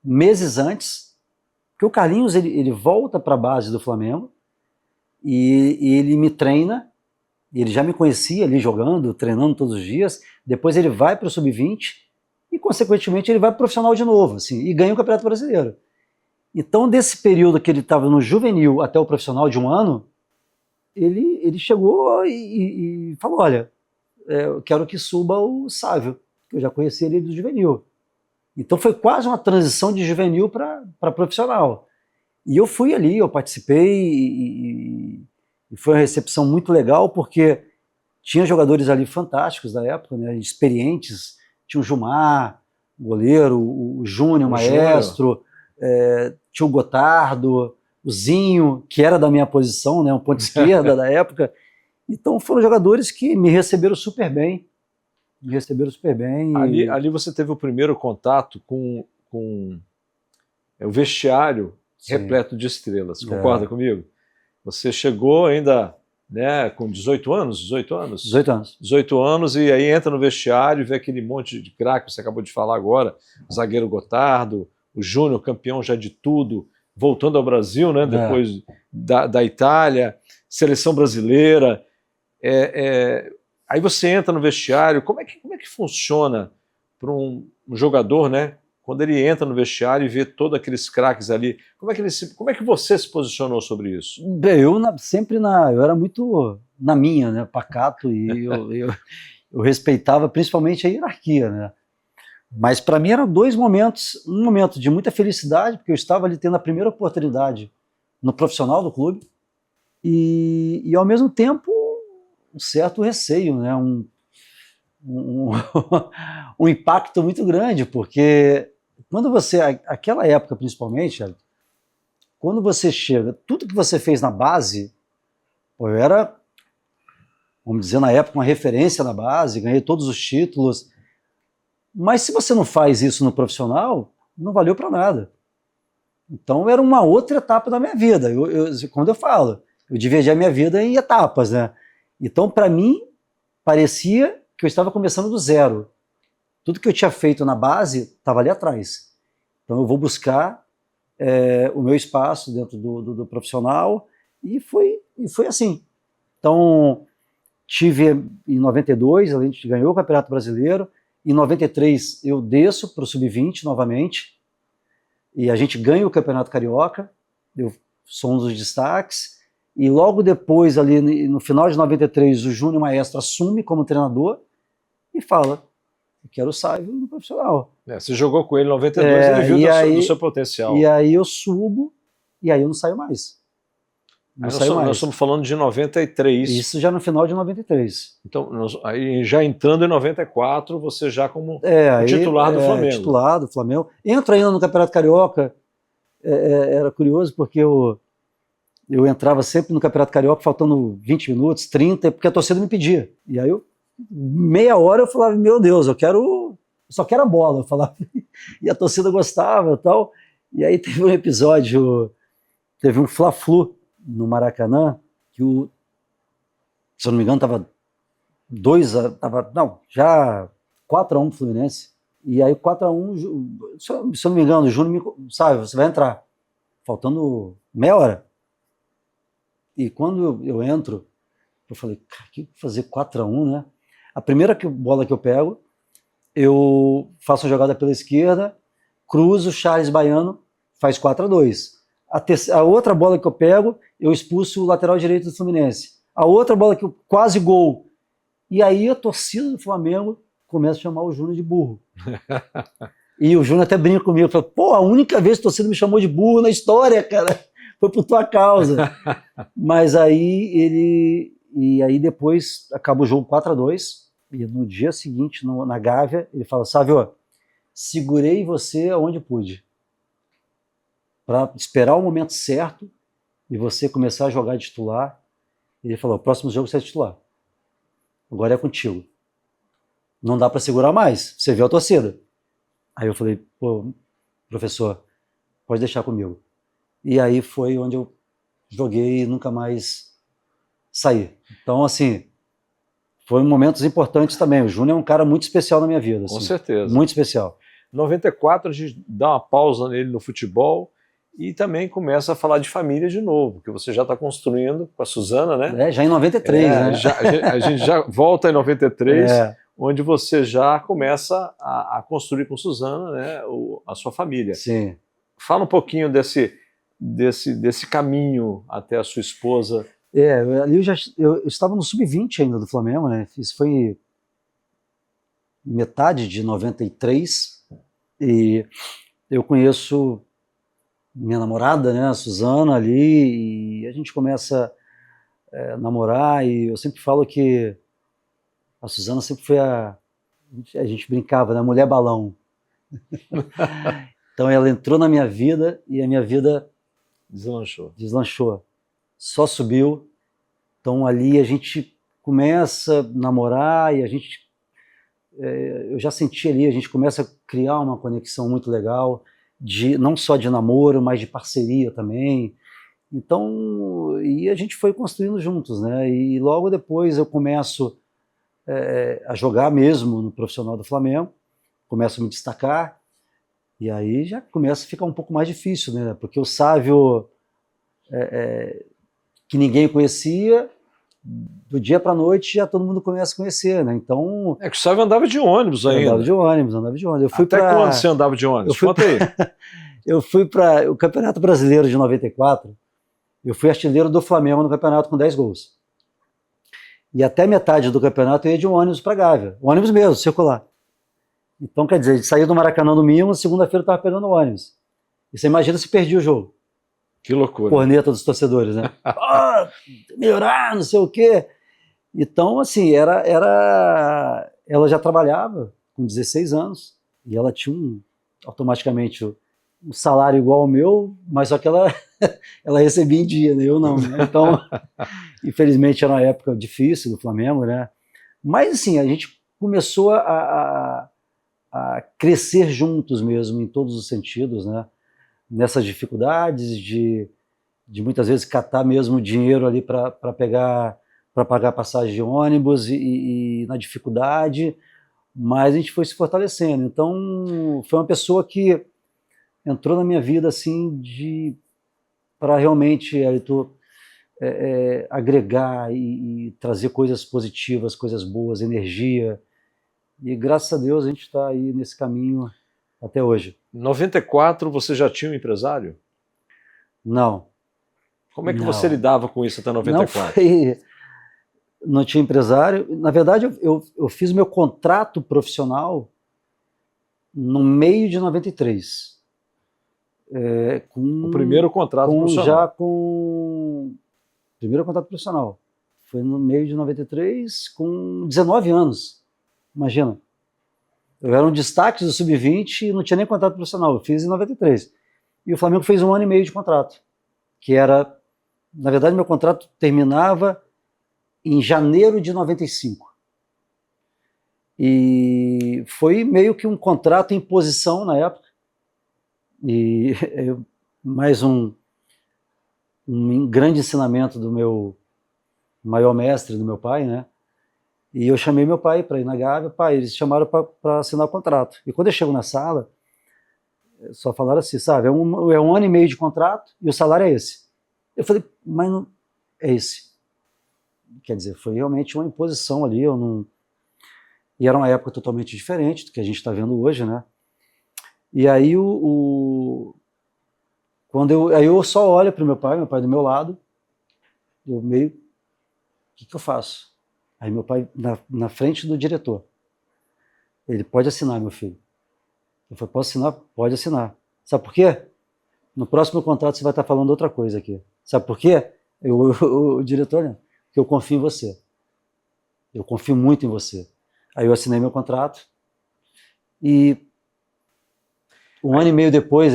Speaker 2: meses antes, porque o Carlinhos ele volta para a base do Flamengo e ele me treina. Ele já me conhecia ali jogando, treinando todos os dias. Depois ele vai para o Sub-20 e, consequentemente, ele vai para o profissional de novo, assim, e ganha o Campeonato Brasileiro. Então, desse período que ele estava no juvenil até o profissional de 1 ano, ele chegou e falou: olha, eu quero que suba o Sávio, que eu já conhecia ele do juvenil. Então foi quase uma transição de juvenil para profissional. E eu fui ali, eu participei, e foi uma recepção muito legal, porque tinha jogadores ali fantásticos da época, né, experientes. Tinha o Jumar, o goleiro, o Júnior, o maestro, tinha o Gotardo, o Zinho, que era da minha posição, né, um ponto esquerda da época. Então foram jogadores que me receberam super bem. Me receberam super bem.
Speaker 1: Ali você teve o primeiro contato com o vestiário repleto de estrelas. Concorda comigo? Você chegou ainda, né, com 18 anos? 18 anos?
Speaker 2: 18 anos.
Speaker 1: 18 anos, e aí entra no vestiário e vê aquele monte de craque que você acabou de falar agora, o zagueiro Gotardo, o Júnior, campeão já de tudo, voltando ao Brasil, né, depois da Itália, seleção brasileira. Aí você entra no vestiário, como é que funciona para um jogador, né, quando ele entra no vestiário e vê todos aqueles craques ali? Como é que você se posicionou sobre isso?
Speaker 2: Eu era muito na minha, né, pacato, e eu respeitava principalmente a hierarquia, né? Mas para mim eram dois momentos, um momento de muita felicidade, porque eu estava ali tendo a primeira oportunidade no profissional do clube, e ao mesmo tempo um certo receio, né? Um impacto muito grande, porque quando você, aquela época principalmente, quando você chega, tudo que você fez na base, eu era, vamos dizer, na época, uma referência na base, ganhei todos os títulos, mas se você não faz isso no profissional, não valeu para nada. Então era uma outra etapa da minha vida. Quando eu falo, eu dividi a minha vida em etapas, né? Então, para mim, parecia que eu estava começando do zero. Tudo que eu tinha feito na base estava ali atrás. Então eu vou buscar o meu espaço dentro do profissional, e foi assim. Então, tive em 92, a gente ganhou o Campeonato Brasileiro, em 93 eu desço para o Sub-20 novamente, e a gente ganha o Campeonato Carioca, eu sou um dos destaques, e logo depois, ali no final de 93, o Júnior Maestro assume como treinador e fala: eu quero o Sávio no profissional.
Speaker 1: Você jogou com ele em 92, ele viu do seu potencial.
Speaker 2: E aí eu subo, e aí eu não saio mais.
Speaker 1: Nós estamos falando de 93.
Speaker 2: Isso já no final de 93.
Speaker 1: Então, aí já entrando em 94, você já como titular do Flamengo.
Speaker 2: Titular do Flamengo. Entro ainda no Campeonato Carioca. Era curioso, porque eu entrava sempre no Campeonato Carioca faltando 20 minutos, 30, porque a torcida me pedia. E aí meia hora eu falava: meu Deus, eu só quero a bola. Eu falava, e a torcida gostava e tal. E aí teve um episódio, teve um Fla-Flu no Maracanã, que se eu não me engano, já 4-1 pro Fluminense. E aí 4-1, se eu não me engano, o Júnior sabe, você vai entrar, faltando meia hora. E quando eu entro, eu falei: cara, que fazer 4-1, né? A primeira bola que eu pego, eu faço a jogada pela esquerda, cruzo, Charles Baiano faz 4-2. A outra bola que eu pego, eu expulso o lateral direito do Fluminense. A outra bola que eu quase gol. E aí a torcida do Flamengo começa a chamar o Júnior de burro. E o Júnior até brinca comigo, fala: pô, a única vez que a torcida me chamou de burro na história, cara, foi por tua causa. Mas aí depois acaba o jogo 4-2, e no dia seguinte, na Gávea, ele fala: Sávio, segurei você aonde pude, para esperar o momento certo e você começar a jogar de titular. Ele falou: próximo jogo você é titular, agora é contigo, não dá para segurar mais, você viu a torcida. Aí eu falei: pô, professor, pode deixar comigo. E aí foi onde eu joguei e nunca mais saí. Então, assim, foram momentos importantes também. O Júnior é um cara muito especial na minha vida.
Speaker 1: Com
Speaker 2: assim,
Speaker 1: certeza.
Speaker 2: Muito especial.
Speaker 1: Em 94 a gente dá uma pausa nele no futebol e também começa a falar de família de novo, que você já está construindo com a Suzana, né?
Speaker 2: Já em 93, né?
Speaker 1: A gente já volta em 93, onde você já começa a construir com Suzana, né, a sua família.
Speaker 2: Sim.
Speaker 1: Fala um pouquinho desse caminho até a sua esposa.
Speaker 2: Ali eu estava no Sub-20 ainda do Flamengo, né? Isso foi metade de 93, e eu conheço minha namorada, né, a Suzana, ali, e a gente começa a namorar, e eu sempre falo que a Suzana sempre foi a gente brincava, né, mulher balão. Então ela entrou na minha vida e a minha vida deslanchou. Só subiu. Então ali a gente começa a namorar e a gente eu já senti ali, a gente começa a criar uma conexão muito legal, não só de namoro, mas de parceria também. Então, e a gente foi construindo juntos, né? E logo depois eu começo a jogar mesmo no profissional do Flamengo, começo a me destacar, e aí já começa a ficar um pouco mais difícil, né? Porque o Sávio, que ninguém conhecia, do dia para a noite já todo mundo começa a conhecer, né? Então...
Speaker 1: É que o Sávio andava de ônibus ainda.
Speaker 2: Andava de ônibus.
Speaker 1: Até quando você andava de ônibus? Conta aí.
Speaker 2: Eu fui para o Campeonato Brasileiro de 94, eu fui artilheiro do Flamengo no campeonato com 10 gols. E até metade do campeonato eu ia de um ônibus para Gávea. O ônibus mesmo, circular. Então, quer dizer, a gente saía do Maracanã domingo, segunda-feira eu estava pegando o ônibus. E você imagina se perdia o jogo.
Speaker 1: Que loucura.
Speaker 2: Corneta dos torcedores, né? Melhorar, não sei o quê. Então, assim, ela já trabalhava com 16 anos e ela tinha automaticamente um salário igual ao meu, mas só que ela recebia em dia, né? Eu não, né? Então, infelizmente era uma época difícil do Flamengo, né? Mas, assim, a gente começou a crescer juntos mesmo, em todos os sentidos, né? Nessas dificuldades de muitas vezes catar mesmo dinheiro ali para pagar passagem de ônibus e na dificuldade, mas a gente foi se fortalecendo. Então, foi uma pessoa que entrou na minha vida assim para realmente agregar e trazer coisas positivas, coisas boas, energia. E graças a Deus a gente está aí nesse caminho até hoje.
Speaker 1: Em 94 você já tinha um empresário?
Speaker 2: Não.
Speaker 1: Como é que você lidava com isso até 94?
Speaker 2: Não tinha empresário. Na verdade, eu fiz meu contrato profissional no meio de 93.
Speaker 1: O primeiro contrato profissional.
Speaker 2: Primeiro contrato profissional. Foi no meio de 93, com 19 anos. Imagina. Eu era um destaque do Sub-20 e não tinha nem contrato profissional. Eu fiz em 93. E o Flamengo fez 1 ano e meio de contrato. Que era... Na verdade, meu contrato terminava em janeiro de 95. E foi meio que um contrato em posição na época. E mais um grande ensinamento do meu maior mestre, do meu pai, né? E eu chamei meu pai para ir na Gávea. Pai, eles chamaram para assinar o contrato. E quando eu chego na sala, só falaram assim, sabe, é um ano e meio de contrato e o salário é esse. Eu falei, mas não é esse. Quer dizer, foi realmente uma imposição ali. E era uma época totalmente diferente do que a gente está vendo hoje, né? E aí aí eu só olho para o meu pai do meu lado, eu meio, o que eu faço? Aí meu pai, na frente do diretor, ele, pode assinar, meu filho. Eu falei, posso assinar? Pode assinar. Sabe por quê? No próximo contrato você vai estar falando outra coisa aqui. Sabe por quê? O diretor, né? Porque eu confio em você. Eu confio muito em você. Aí eu assinei meu contrato e 1 ano e meio depois...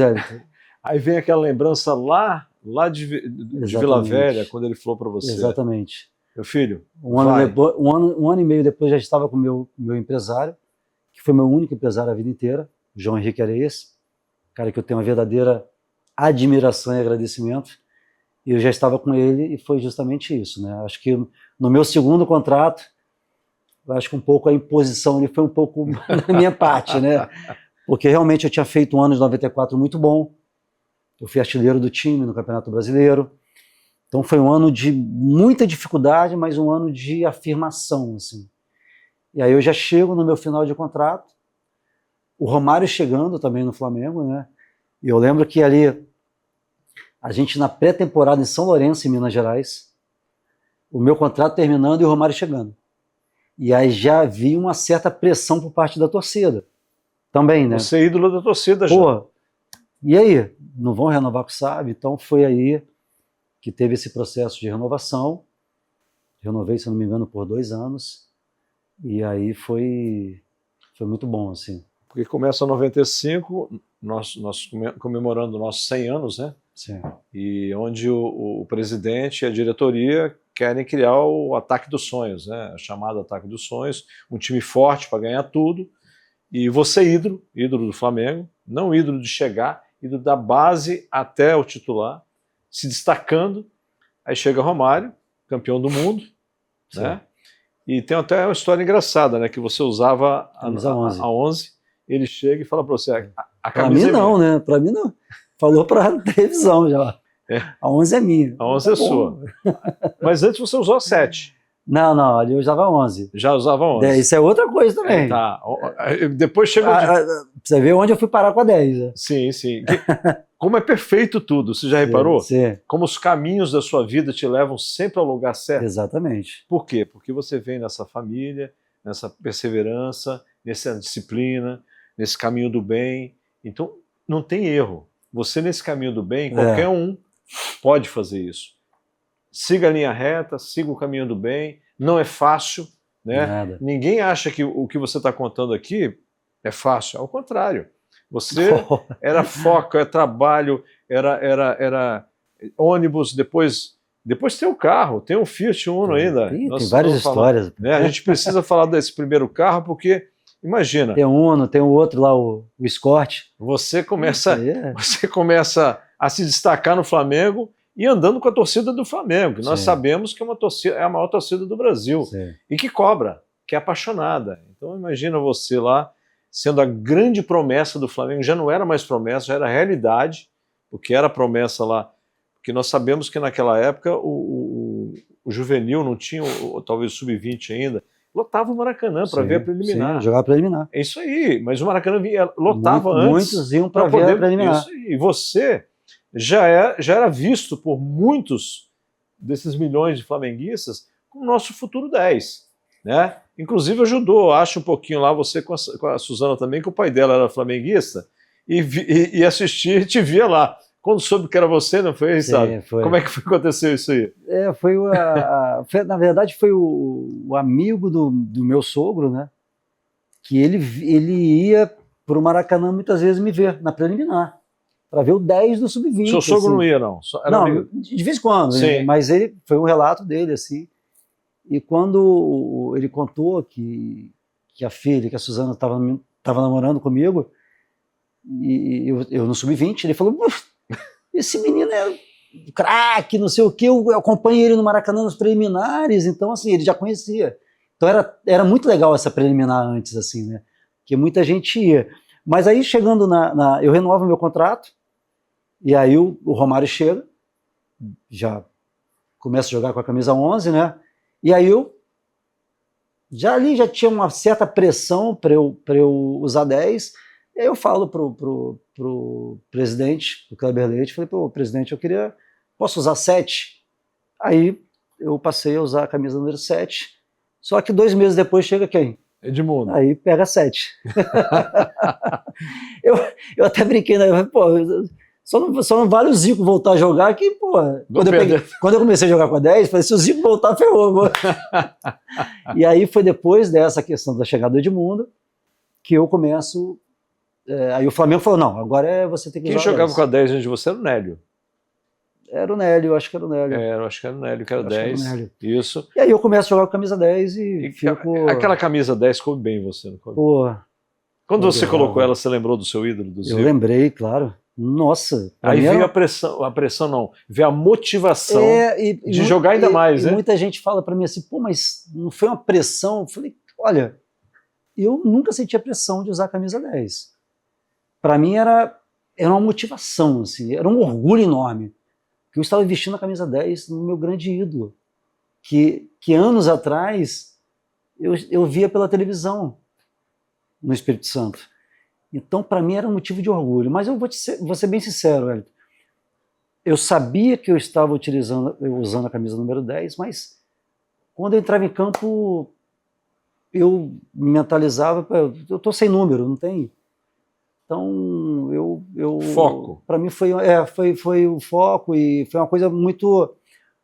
Speaker 1: Aí vem aquela lembrança lá de Vila Velha, quando ele falou para você.
Speaker 2: Exatamente.
Speaker 1: Meu filho,
Speaker 2: um ano e meio depois já estava com o meu empresário, que foi meu único empresário a vida inteira, o João Henrique Areias, cara que eu tenho uma verdadeira admiração e agradecimento. E eu já estava com ele e foi justamente isso, né? Acho que no meu segundo contrato, eu acho que um pouco a imposição ali foi um pouco da minha parte, né? Porque realmente eu tinha feito um ano de 94 muito bom. Eu fui artilheiro do time no Campeonato Brasileiro. Então foi um ano de muita dificuldade, mas um ano de afirmação, assim. E aí eu já chego no meu final de contrato, o Romário chegando também no Flamengo, né? E eu lembro que ali, a gente na pré-temporada em São Lourenço, em Minas Gerais, o meu contrato terminando e o Romário chegando. E aí já havia uma certa pressão por parte da torcida. Também, né?
Speaker 1: Você é ídolo da torcida já.
Speaker 2: Pô, e aí? Não vão renovar com o Sábio? Então foi aí que teve esse processo de renovação. Renovei, se não me engano, por 2 anos. E aí foi muito bom, assim.
Speaker 1: Porque começa em 95, nós comemorando nossos 100 anos, né?
Speaker 2: Sim.
Speaker 1: E onde o presidente e a diretoria querem criar o ataque dos sonhos, né? Chamado ataque dos sonhos, um time forte para ganhar tudo, e você ídolo do Flamengo, não ídolo de chegar, ídolo da base até o titular, se destacando, aí chega Romário, campeão do mundo, né? E tem até uma história engraçada, né? Que você usava a 11, ele chega e fala para você, a camisa
Speaker 2: pra mim não, né? Para mim não. Falou para televisão já. A 11 é minha.
Speaker 1: A 11 é sua. Mas antes você usou a 7.
Speaker 2: Não, ali eu usava 11.
Speaker 1: Já usava 11.
Speaker 2: Isso é outra coisa também.
Speaker 1: Tá. Depois chegou...
Speaker 2: Você vê onde eu fui parar com a 10. Né?
Speaker 1: Sim. Como é perfeito tudo, você já reparou?
Speaker 2: Sim.
Speaker 1: Como os caminhos da sua vida te levam sempre ao lugar certo.
Speaker 2: Exatamente.
Speaker 1: Por quê? Porque você vem nessa família, nessa perseverança, nessa disciplina, nesse caminho do bem. Então, não tem erro. Você nesse caminho do bem, qualquer um pode fazer isso. Siga a linha reta, siga o caminho do bem. Não é fácil, né?
Speaker 2: Nada.
Speaker 1: Ninguém acha que o que você está contando aqui é fácil. Ao contrário. Você era foco, era trabalho, era ônibus, depois tem o carro, tem o Fiat Uno ainda.
Speaker 2: Tem várias histórias.
Speaker 1: Né? A gente precisa falar desse primeiro carro porque, imagina...
Speaker 2: Tem o Uno, tem o outro lá, o Escort.
Speaker 1: Você começa a se destacar no Flamengo e andando com a torcida do Flamengo, que nós sabemos que é a maior torcida do Brasil.
Speaker 2: Sim.
Speaker 1: E que cobra, que é apaixonada. Então imagina você lá, sendo a grande promessa do Flamengo, já não era mais promessa, já era realidade, porque era promessa lá, porque nós sabemos que naquela época o juvenil não tinha, talvez o sub-20 ainda, lotava o Maracanã para ver a preliminar.
Speaker 2: Sim, jogar a preliminar.
Speaker 1: É isso aí, mas o Maracanã lotava antes.
Speaker 2: Muitos iam para ver a preliminar.
Speaker 1: Isso aí. E você já era visto por muitos desses milhões de flamenguistas como nosso futuro 10. Né? Inclusive ajudou, acho um pouquinho lá, você com a Suzana também, que o pai dela era flamenguista, e assistia e te via lá. Quando soube que era você, não foi, sabe?
Speaker 2: Foi.
Speaker 1: Como é que aconteceu isso aí?
Speaker 2: Na verdade, foi o amigo do meu sogro, né? Que ele ia para o Maracanã muitas vezes me ver na preliminar, para ver o 10 do sub-20.
Speaker 1: Seu sogro
Speaker 2: assim.
Speaker 1: não ia, não?
Speaker 2: Não, de vez em quando, né? Mas foi um relato dele, assim. E quando ele contou que a filha, que a Suzana estava namorando comigo, e eu no sub-20, ele falou, esse menino é craque, não sei o quê, eu acompanhei ele no Maracanã nos preliminares, então assim, ele já conhecia. Então era muito legal essa preliminar antes, assim, né? Porque muita gente ia. Mas aí chegando eu renovo meu contrato, e aí o Romário chega, já começa a jogar com a camisa 11, né? E aí eu já tinha uma certa pressão para eu usar 10. E aí eu falo pro presidente, o Kleber Leite, falei, presidente, posso usar 7? Aí eu passei a usar a camisa número 7. Só que 2 meses depois chega quem?
Speaker 1: Edmundo.
Speaker 2: Aí pega 7. eu até brinquei, né? Só não vale o Zico voltar a jogar, que, quando eu comecei a jogar com a 10, falei, se o Zico voltar, ferrou. E aí foi depois dessa questão da chegada do Edmundo que eu começo... aí o Flamengo falou, não, agora você tem que
Speaker 1: usar. Quem jogava com a 10 antes de você era o Nélio.
Speaker 2: Era o Nélio, acho que era o Nélio.
Speaker 1: Eu acho que era o Nélio, que era o 10. Isso.
Speaker 2: E aí eu começo a jogar com a camisa 10 e fico...
Speaker 1: Aquela camisa 10 coube bem em você, não coube? Quando você colocou ela, você lembrou do seu ídolo, do Zico?
Speaker 2: Eu lembrei, claro. Nossa.
Speaker 1: Aí veio a pressão não, veio a motivação de jogar ainda mais, né?
Speaker 2: Muita gente fala para mim assim, mas não foi uma pressão? Eu falei, olha, eu nunca senti a pressão de usar a camisa 10. Para mim era uma motivação, assim, era um orgulho enorme. Que eu estava vestindo a camisa 10 no meu grande ídolo, que anos atrás eu via pela televisão no Espírito Santo. Então, para mim, era um motivo de orgulho. Mas eu vou ser bem sincero, Hélio. Eu sabia que eu estava usando a camisa número 10, mas quando eu entrava em campo, eu me mentalizava, eu estou sem número, não tem. Então,
Speaker 1: foco.
Speaker 2: Para mim foi o foco e foi uma coisa muito,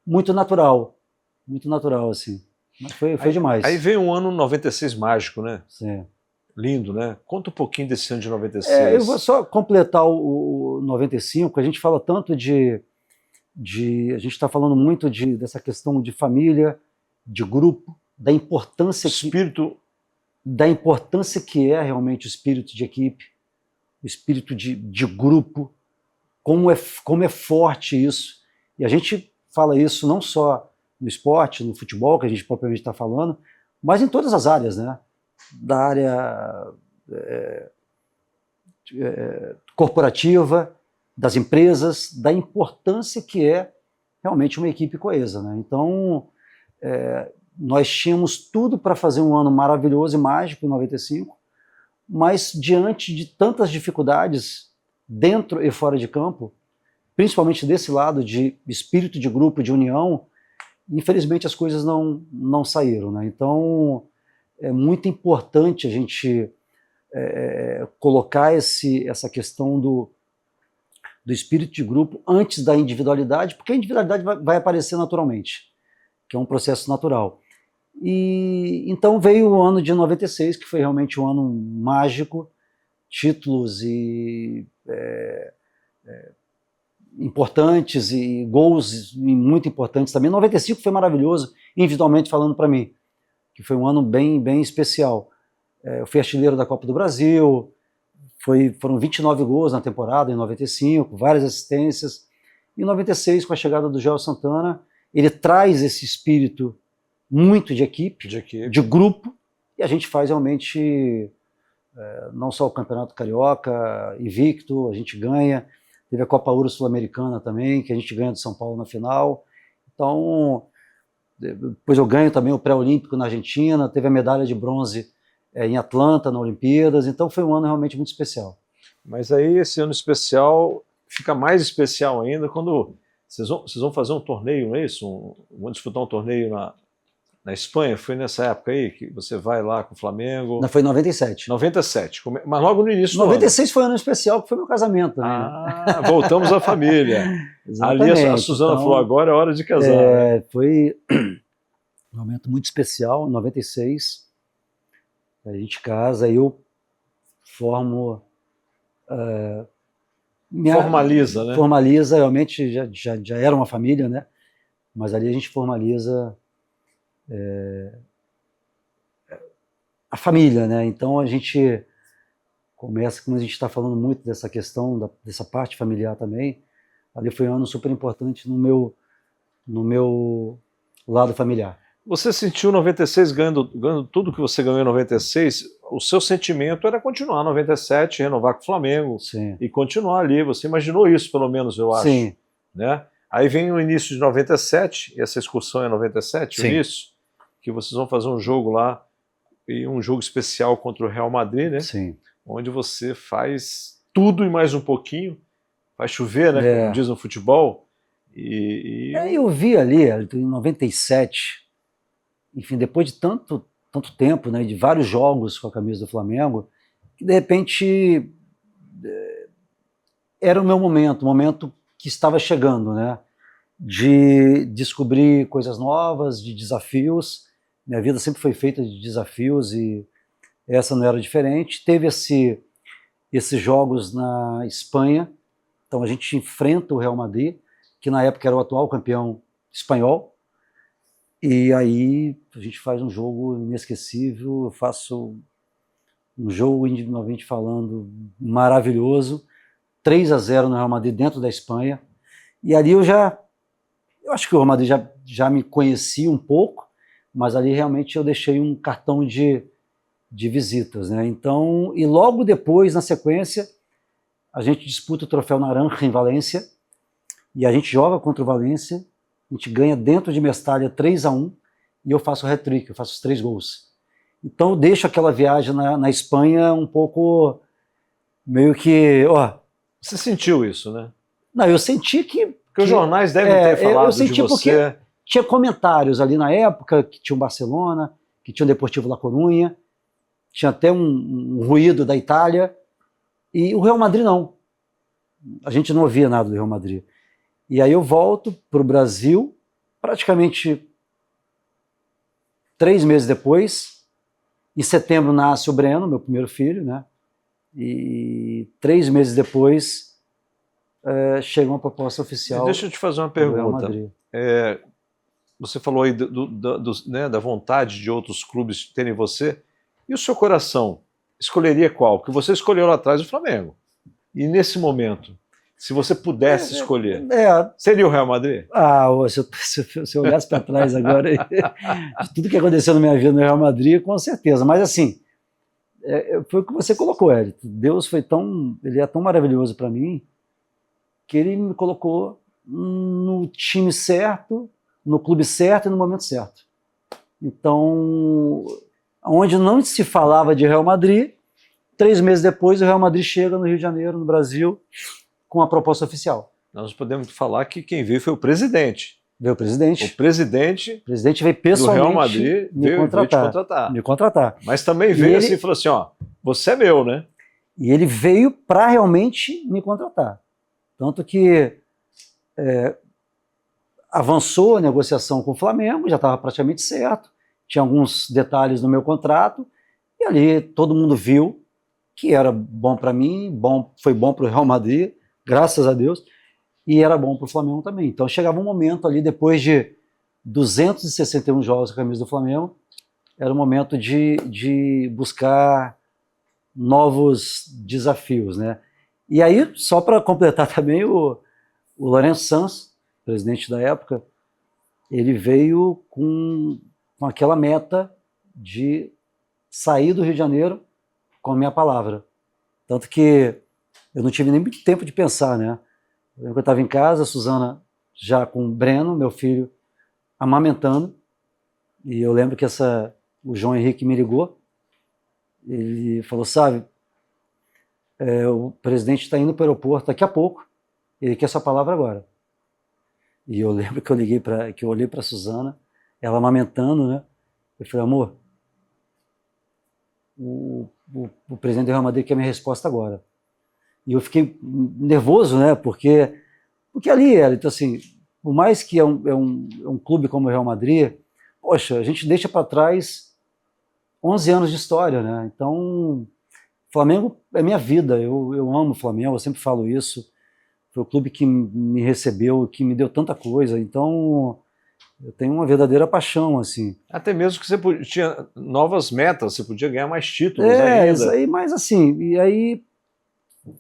Speaker 2: muito natural. Muito natural, assim. Mas foi demais.
Speaker 1: Aí veio um ano 96 mágico, né?
Speaker 2: Sim.
Speaker 1: Lindo, né? Conta um pouquinho desse ano de 96.
Speaker 2: Eu vou só completar o 95, a gente fala tanto de a gente está falando muito dessa questão de família, de grupo, da importância que é realmente o espírito de equipe, o espírito de grupo, como é forte isso. E a gente fala isso não só no esporte, no futebol, que a gente propriamente está falando, mas em todas as áreas, né? Da área corporativa, das empresas, da importância que é realmente uma equipe coesa, né? Então, nós tínhamos tudo para fazer um ano maravilhoso e mágico em 95, mas diante de tantas dificuldades dentro e fora de campo, principalmente desse lado de espírito de grupo, de união, infelizmente as coisas não saíram, né? Então é muito importante a gente colocar essa questão do espírito de grupo antes da individualidade, porque a individualidade vai aparecer naturalmente, que é um processo natural. E então veio o ano de 96, que foi realmente um ano mágico, títulos importantes e gols muito importantes também. 95 foi maravilhoso, individualmente falando para mim, que foi um ano bem, bem especial. Eu fui artilheiro da Copa do Brasil, foram 29 gols na temporada, em 95, várias assistências. Em 96, com a chegada do Joel Santana, ele traz esse espírito muito de equipe, de grupo, e a gente faz realmente não só o Campeonato Carioca, invicto, a gente ganha, teve a Copa Ouro Sul-Americana também, que a gente ganha do São Paulo na final. Então, depois eu ganho também o pré-olímpico na Argentina, teve a medalha de bronze em Atlanta, na Olimpíadas, então foi um ano realmente muito especial.
Speaker 1: Mas aí esse ano especial fica mais especial ainda quando vocês vão fazer um torneio, não é isso? Vão disputar um torneio na Espanha, foi nessa época aí que você vai lá com o Flamengo?
Speaker 2: Não, foi em 97.
Speaker 1: 97, mas logo no início
Speaker 2: 96 foi um ano especial, que foi meu casamento também.
Speaker 1: Voltamos à família. Ali a Suzana falou, agora é hora de casar. Né?
Speaker 2: Foi um momento muito especial, em 96. A gente casa, eu formo...
Speaker 1: formaliza, né?
Speaker 2: Formaliza, realmente já era uma família, né? Mas ali a gente formaliza a família, né? Então a gente começa, como a gente está falando muito dessa questão, dessa parte familiar também, ali foi um ano super importante no meu lado familiar.
Speaker 1: Você sentiu 96 ganhando tudo que você ganhou em 96, o seu sentimento era continuar em 97, renovar com o Flamengo.
Speaker 2: Sim.
Speaker 1: E continuar ali, você imaginou isso pelo menos, eu acho.
Speaker 2: Sim.
Speaker 1: Né? Aí vem o início de 97, essa excursão é 97,
Speaker 2: Sim.
Speaker 1: o início, que vocês vão fazer um jogo lá, e um jogo especial contra o Real Madrid, né?
Speaker 2: Sim.
Speaker 1: Onde você faz tudo e mais um pouquinho, faz chover, né? Como diz no futebol.
Speaker 2: Eu vi ali, em 97, enfim, depois de tanto tempo, né, de vários jogos com a camisa do Flamengo, que de repente era o meu momento, o momento que estava chegando, né, de descobrir coisas novas, de desafios. Minha vida sempre foi feita de desafios e essa não era diferente. Teve esses jogos na Espanha, então a gente enfrenta o Real Madrid, que na época era o atual campeão espanhol, e aí a gente faz um jogo inesquecível, eu faço um jogo individualmente falando maravilhoso, 3-0 no Real Madrid dentro da Espanha, e ali eu acho que o Real Madrid já me conhecia um pouco, mas ali realmente eu deixei um cartão de visitas, né? Então, e logo depois, na sequência, a gente disputa o Troféu Naranja em Valência, e a gente joga contra o Valência, a gente ganha dentro de Mestalla 3-1, e eu faço o hat-trick, eu faço os 3 gols. Então eu deixo aquela viagem na Espanha um pouco, meio que...
Speaker 1: Você sentiu isso, né?
Speaker 2: Não, eu senti que...
Speaker 1: Porque os jornais devem ter falado
Speaker 2: eu senti
Speaker 1: de você.
Speaker 2: Porque tinha comentários ali na época, que tinha o Barcelona, que tinha o Deportivo La Coruña, tinha até um ruído da Itália, e o Real Madrid não. A gente não ouvia nada do Real Madrid. E aí eu volto para o Brasil, praticamente 3 meses depois. Em setembro nasce o Breno, meu primeiro filho, né? E 3 meses depois chega uma proposta oficial.
Speaker 1: Deixa eu te fazer uma
Speaker 2: do Real
Speaker 1: pergunta.
Speaker 2: Madrid.
Speaker 1: Você falou aí né, da vontade de outros clubes terem você. E o seu coração escolheria qual? Porque você escolheu lá atrás o Flamengo. E nesse momento, se você pudesse escolher, seria o Real Madrid?
Speaker 2: Se eu olhasse para trás agora, de tudo que aconteceu na minha vida no Real Madrid, com certeza. Mas assim, foi o que você colocou, Hélio. Deus ele é tão maravilhoso para mim, que ele me colocou no time certo, no clube certo e no momento certo. Então, onde não se falava de Real Madrid, 3 meses depois o Real Madrid chega no Rio de Janeiro, no Brasil, com a proposta oficial.
Speaker 1: Nós podemos falar que quem veio foi o presidente.
Speaker 2: Veio o presidente.
Speaker 1: O presidente
Speaker 2: veio pessoalmente
Speaker 1: do Real Madrid veio te contratar. Mas também veio assim e falou assim, ó, você é meu, né?
Speaker 2: E ele veio para realmente me contratar. Tanto que avançou a negociação com o Flamengo, já estava praticamente certo, tinha alguns detalhes no meu contrato, e ali todo mundo viu que era bom para mim, foi bom para o Real Madrid, graças a Deus, e era bom para o Flamengo também. Então chegava um momento ali, depois de 261 jogos com a camisa do Flamengo, era o momento de buscar novos desafios, né? E aí, só para completar também, o Lourenço Sanz, presidente da época, ele veio com aquela meta de sair do Rio de Janeiro com a minha palavra. Tanto que eu não tive nem muito tempo de pensar, né? Eu lembro que eu estava em casa, a Suzana já com o Breno, meu filho, amamentando, e eu lembro que o João Henrique me ligou, ele falou, sabe, o presidente está indo para o aeroporto daqui a pouco, ele quer sua palavra agora. E eu lembro que eu olhei para a Suzana, ela amamentando, né? Eu falei, amor, o presidente do Real Madrid quer minha resposta agora. E eu fiquei nervoso, né? Porque ali, então assim, por mais que é um clube como o Real Madrid, poxa, a gente deixa para trás 11 anos de história, né? Então, Flamengo é minha vida, eu amo o Flamengo, eu sempre falo isso. Foi o clube que me recebeu, que me deu tanta coisa, então eu tenho uma verdadeira paixão, assim.
Speaker 1: Até mesmo que você tinha novas metas, você podia ganhar mais títulos ainda.
Speaker 2: Isso aí, mas assim, e aí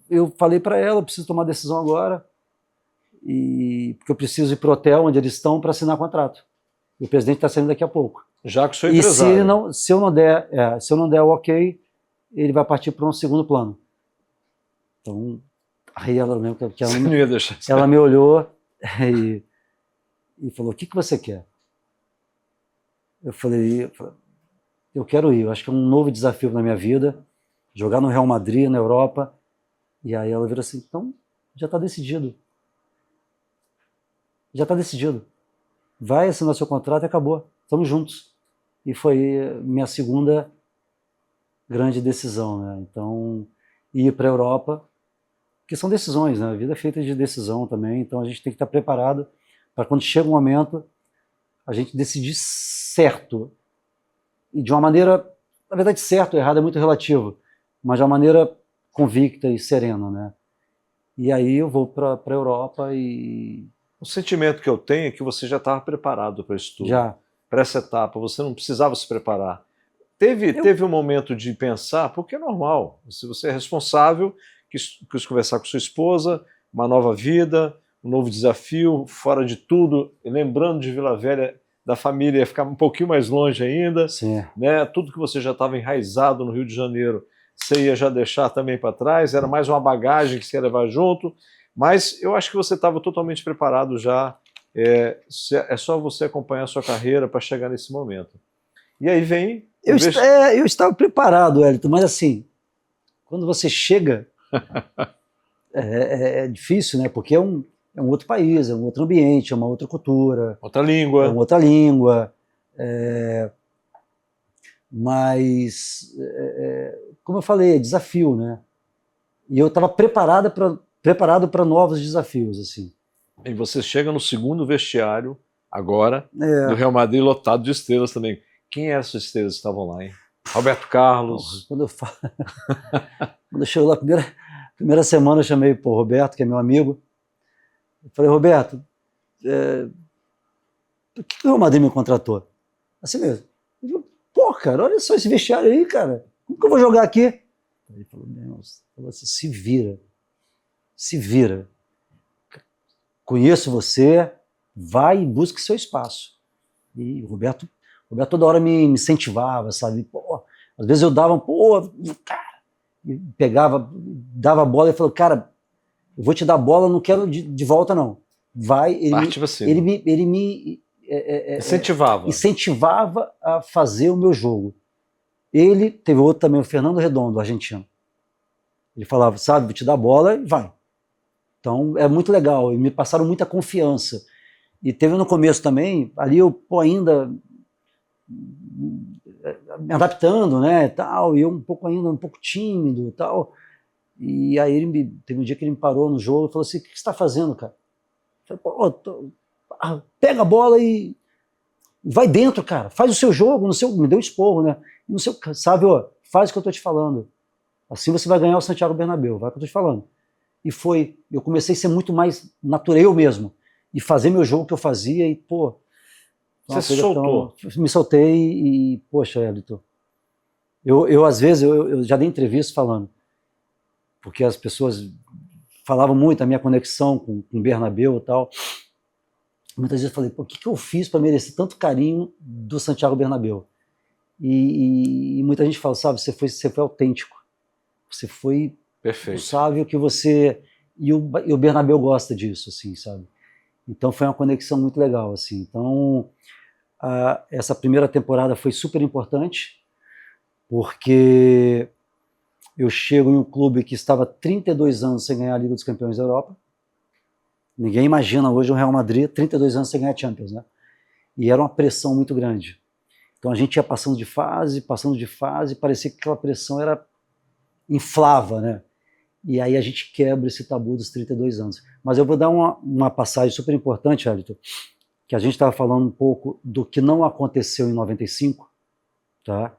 Speaker 2: eu falei para ela, eu preciso tomar decisão agora, porque eu preciso ir para o hotel onde eles estão para assinar contrato. E o presidente está saindo daqui a pouco.
Speaker 1: Já que o seu empresário.
Speaker 2: E se eu não der o ok, ele vai partir para um segundo plano. Então, aí ela lembra que ela me olhou e falou, o que você quer? Eu falei, eu quero ir, eu acho que é um novo desafio na minha vida, jogar no Real Madrid, na Europa. E aí ela virou assim, então já está decidido. Já está decidido. Vai assinar seu contrato e acabou. Estamos juntos. E foi minha segunda grande decisão, né? Então, ir para a Europa, que são decisões, né? A vida é feita de decisão também, então a gente tem que estar preparado para quando chega um momento, a gente decidir certo. E de uma maneira, na verdade, certo ou errado é muito relativo, mas de uma maneira convicta e serena, né? E aí eu vou para a Europa e...
Speaker 1: O sentimento que eu tenho é que você já estava preparado para isso tudo.
Speaker 2: Já.
Speaker 1: Para essa etapa, você não precisava se preparar. Teve um momento de pensar, porque é normal, se você é responsável, quis conversar com sua esposa, uma nova vida, um novo desafio, fora de tudo, lembrando de Vila Velha, da família, ia ficar um pouquinho mais longe ainda.
Speaker 2: Sim.
Speaker 1: Né? Tudo que você já estava enraizado no Rio de Janeiro, você ia já deixar também para trás, era mais uma bagagem que você ia levar junto, mas eu acho que você estava totalmente preparado já, é só você acompanhar a sua carreira para chegar nesse momento. E aí vem...
Speaker 2: Eu estava preparado, Hélito, mas assim, quando você chega, é difícil, né? Porque é um outro país, é um outro ambiente, é uma outra cultura.
Speaker 1: Outra língua.
Speaker 2: É uma outra língua. Mas, como eu falei, é desafio, né? E eu estava preparado para novos desafios, assim.
Speaker 1: E você chega no segundo vestiário, agora, do Real Madrid, lotado de estrelas também. Quem eram essas estrelas que estavam lá, hein? Roberto Carlos.
Speaker 2: Quando eu chego lá, primeira semana eu chamei o Roberto, que é meu amigo, Eu falei, Roberto, por que o Real Madrid me contratou? Assim mesmo. Ele falou, pô, cara, olha só esse vestiário aí, cara. Como que eu vou jogar aqui? Ele falou, meu, falou assim, se vira. Se vira. Conheço você, vai e busque seu espaço. E o Roberto toda hora me incentivava, sabe? Pô, às vezes eu dava, pô, cara, e pegava, dava a bola e falou, cara, eu vou te dar a bola, não quero de volta, não. Vai,
Speaker 1: Parte você.
Speaker 2: ele me incentivava a fazer o meu jogo. Ele, teve outro também, o Fernando Redondo, argentino. Ele falava, sabe, vou te dar a bola e vai. Então, é muito legal, e me passaram muita confiança. E teve no começo também, ali eu ainda me adaptando, né, tal, e eu ainda um pouco tímido, tal. E aí teve um dia que ele me parou no jogo e falou assim, o que você está fazendo, cara? Eu falei, pega a bola e vai dentro, cara, faz o seu jogo, me deu um esporro, né? No seu, sabe, faz o que eu estou te falando. Assim você vai ganhar o Santiago Bernabéu, vai o que eu estou te falando. E foi, eu comecei a ser muito mais natural eu mesmo, e fazer meu jogo que eu fazia, e pô...
Speaker 1: Você se soltou.
Speaker 2: Me soltei e, poxa, Elton, eu às vezes, eu já dei entrevista falando, porque as pessoas falavam muito a minha conexão com o Bernabéu e tal. Muitas vezes eu falei, pô, o que eu fiz para merecer tanto carinho do Santiago Bernabéu? E muita gente fala, sabe, você foi autêntico, você foi...
Speaker 1: Perfeito.
Speaker 2: Sabe o que você... E o Bernabéu gosta disso, assim, sabe? Então foi uma conexão muito legal, assim. Então, essa primeira temporada foi super importante, porque eu chego em um clube que estava 32 anos sem ganhar a Liga dos Campeões da Europa. Ninguém imagina hoje o Real Madrid 32 anos sem ganhar a Champions, né? E era uma pressão muito grande. Então a gente ia passando de fase, parecia que aquela pressão inflava, né? E aí a gente quebra esse tabu dos 32 anos. Mas eu vou dar uma passagem super importante, Elton, que a gente estava falando um pouco do que não aconteceu em 95, tá?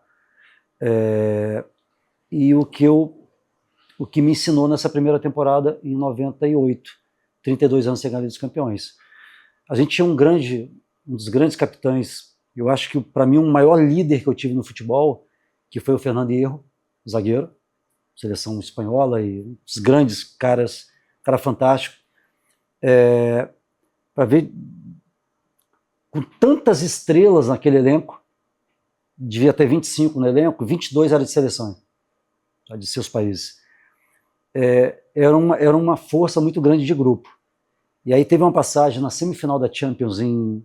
Speaker 2: E o que me ensinou nessa primeira temporada em 98, 32 anos sem ganhar dos campeões. A gente tinha um dos grandes capitães, eu acho que para mim o maior líder que eu tive no futebol, que foi o Fernando Hierro, zagueiro, seleção espanhola, e os grandes caras, cara fantástico, para ver com tantas estrelas naquele elenco, devia ter 25 no elenco, 22 eram de seleção, de seus países. Era uma força muito grande de grupo. E aí teve uma passagem na semifinal da Champions em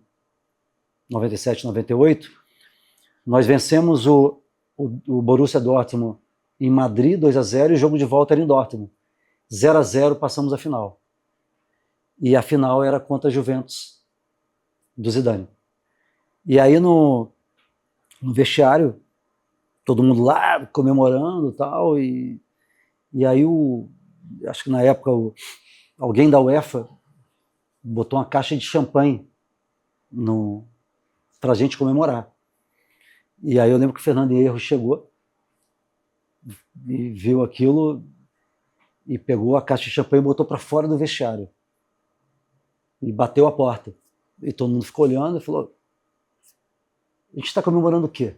Speaker 2: 97, 98, nós vencemos o Borussia Dortmund em Madrid, 2-0, e o jogo de volta era em Dortmund. 0-0, passamos a final. E a final era contra a Juventus, do Zidane. E aí no vestiário, todo mundo lá comemorando e tal, e aí acho que na época alguém da UEFA botou uma caixa de champanhe pra gente comemorar. E aí eu lembro que o Fernando Hierro chegou e viu aquilo e pegou a caixa de champanhe e botou para fora do vestiário. E bateu a porta. E todo mundo ficou olhando e falou, a gente está comemorando o quê?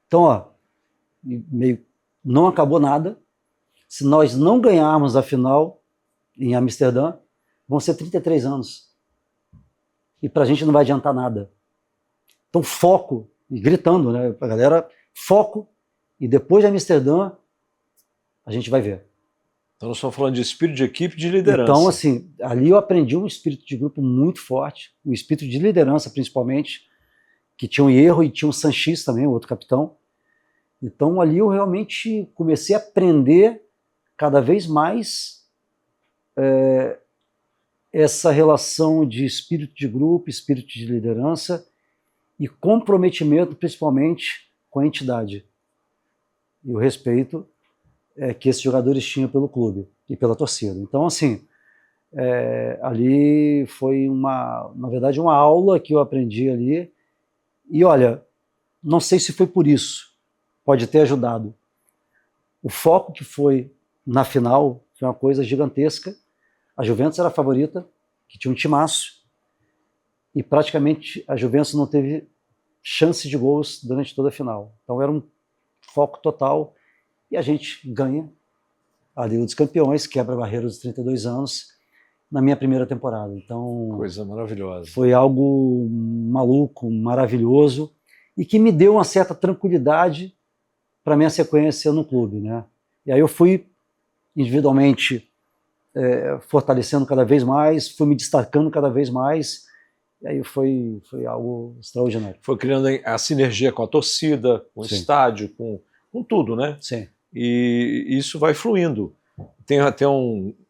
Speaker 2: Então, meio não acabou nada. Se nós não ganharmos a final em Amsterdã, vão ser 33 anos. E para a gente não vai adiantar nada. Então, foco, e gritando, né, para a galera, foco, e depois de Amsterdã, a gente vai ver.
Speaker 1: Então, nós estamos falando de espírito de equipe e de liderança.
Speaker 2: Então, assim, ali eu aprendi um espírito de grupo muito forte, um espírito de liderança, principalmente, que tinha um Hierro e tinha um Sanchís também, o outro capitão. Então, ali eu realmente comecei a aprender cada vez mais essa relação de espírito de grupo, espírito de liderança e comprometimento, principalmente, com a entidade. E o respeito que esses jogadores tinham pelo clube e pela torcida. Então, assim, ali foi na verdade, uma aula que eu aprendi ali. E olha, não sei se foi por isso, pode ter ajudado. O foco que foi na final foi uma coisa gigantesca, A Juventus era a favorita, que tinha um timaço, e praticamente a Juventus não teve chance de gols durante toda a final. Então era um foco total, e a gente ganha a Liga dos Campeões, quebra a barreira dos 32 anos, na minha primeira temporada. Então,
Speaker 1: Coisa maravilhosa.
Speaker 2: foi algo maluco, maravilhoso, e que me deu uma certa tranquilidade para a minha sequência no clube, né? E aí eu fui individualmente fortalecendo cada vez mais, fui me destacando cada vez mais, e aí foi algo extraordinário.
Speaker 1: Foi criando a sinergia com a torcida, com o estádio, com tudo, né?
Speaker 2: Sim.
Speaker 1: E isso vai fluindo. Tem até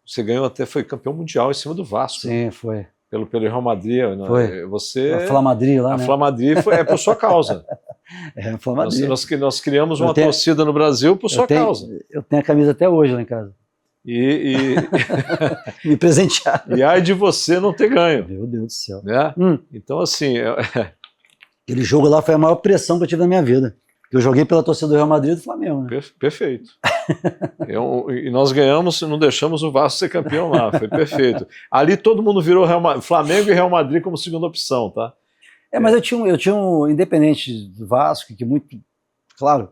Speaker 1: você ganhou, até foi campeão mundial em cima do Vasco.
Speaker 2: Sim, foi.
Speaker 1: Pelo Real Madrid.
Speaker 2: Foi.
Speaker 1: Você,
Speaker 2: a Fla Madrid lá,
Speaker 1: a
Speaker 2: né?
Speaker 1: Fla Madrid é por sua causa.
Speaker 2: A Fla Madrid.
Speaker 1: Nós criamos uma torcida no Brasil por sua causa.
Speaker 2: Eu tenho a camisa até hoje lá em casa. Me presentearam.
Speaker 1: E ai de você não ter ganho.
Speaker 2: Meu Deus do céu.
Speaker 1: Né? Então, assim...
Speaker 2: Aquele jogo lá foi a maior pressão que eu tive na minha vida. Eu joguei pela torcida do Real Madrid e do Flamengo. Né?
Speaker 1: Perfeito. E nós ganhamos, não deixamos o Vasco ser campeão lá. Foi perfeito. Ali todo mundo virou Flamengo e Real Madrid como segunda opção, tá?
Speaker 2: Mas eu tinha um independente do Vasco, que muito... Claro,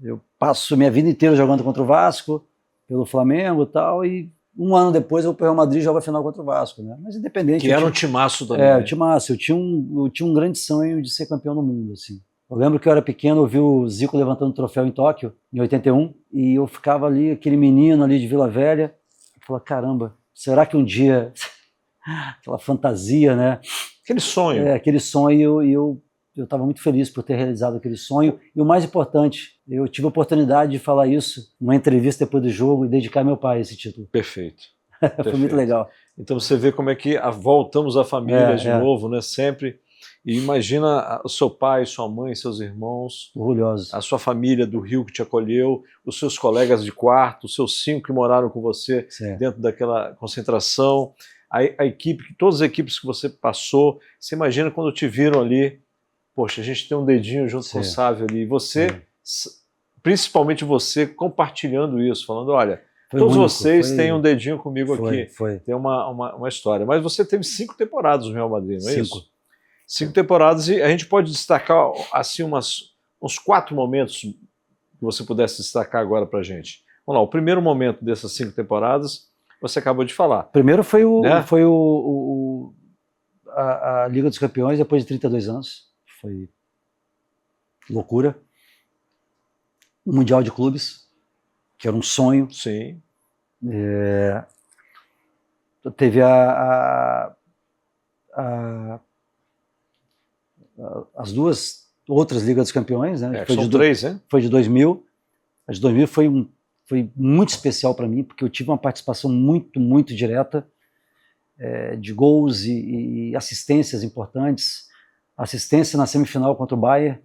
Speaker 2: eu passo minha vida inteira jogando contra o Vasco, pelo Flamengo e tal, e um ano depois eu vou para o Real Madrid e jogo a final contra o Vasco, né? Mas independente...
Speaker 1: Que era um timaço também.
Speaker 2: Um timaço. Eu tinha um grande sonho de ser campeão no mundo, assim. Eu lembro que eu era pequeno, eu vi o Zico levantando o troféu em Tóquio, em 81, e eu ficava ali, aquele menino ali de Vila Velha, eu falava, caramba, será que um dia... Aquela fantasia, né?
Speaker 1: Aquele sonho.
Speaker 2: Aquele sonho, e eu estava muito feliz por ter realizado aquele sonho. E o mais importante, eu tive a oportunidade de falar isso numa entrevista depois do jogo e dedicar ao meu pai esse título.
Speaker 1: Perfeito.
Speaker 2: Foi muito legal.
Speaker 1: Então você vê como é que voltamos à família de novo, né? Sempre. E imagina o seu pai, sua mãe, seus irmãos.
Speaker 2: Orgulhosos.
Speaker 1: A sua família do Rio que te acolheu, os seus colegas de quarto, os seus 5 que moraram com você dentro daquela concentração. A equipe, todas as equipes que você passou, você imagina quando te viram ali, poxa, a gente tem um dedinho junto com o Sávio ali, e você, principalmente você, compartilhando isso, falando, olha, todos vocês têm um dedinho comigo aqui, tem uma história. Mas você teve 5 temporadas no Real Madrid, não é isso? 5 temporadas, e a gente pode destacar assim uns 4 momentos que você pudesse destacar agora pra gente. Vamos lá, o primeiro momento dessas 5 temporadas, você acabou de falar.
Speaker 2: Primeiro foi a Liga dos Campeões depois de 32 anos. Foi loucura. O Mundial de Clubes, que era um sonho.
Speaker 1: Sim.
Speaker 2: Teve as 2 outras Ligas dos Campeões, né?
Speaker 1: São 3, né?
Speaker 2: Foi de 2000. A de 2000 foi muito especial para mim, porque eu tive uma participação muito, muito direta de gols e assistências importantes. Assistência na semifinal contra o Bayern,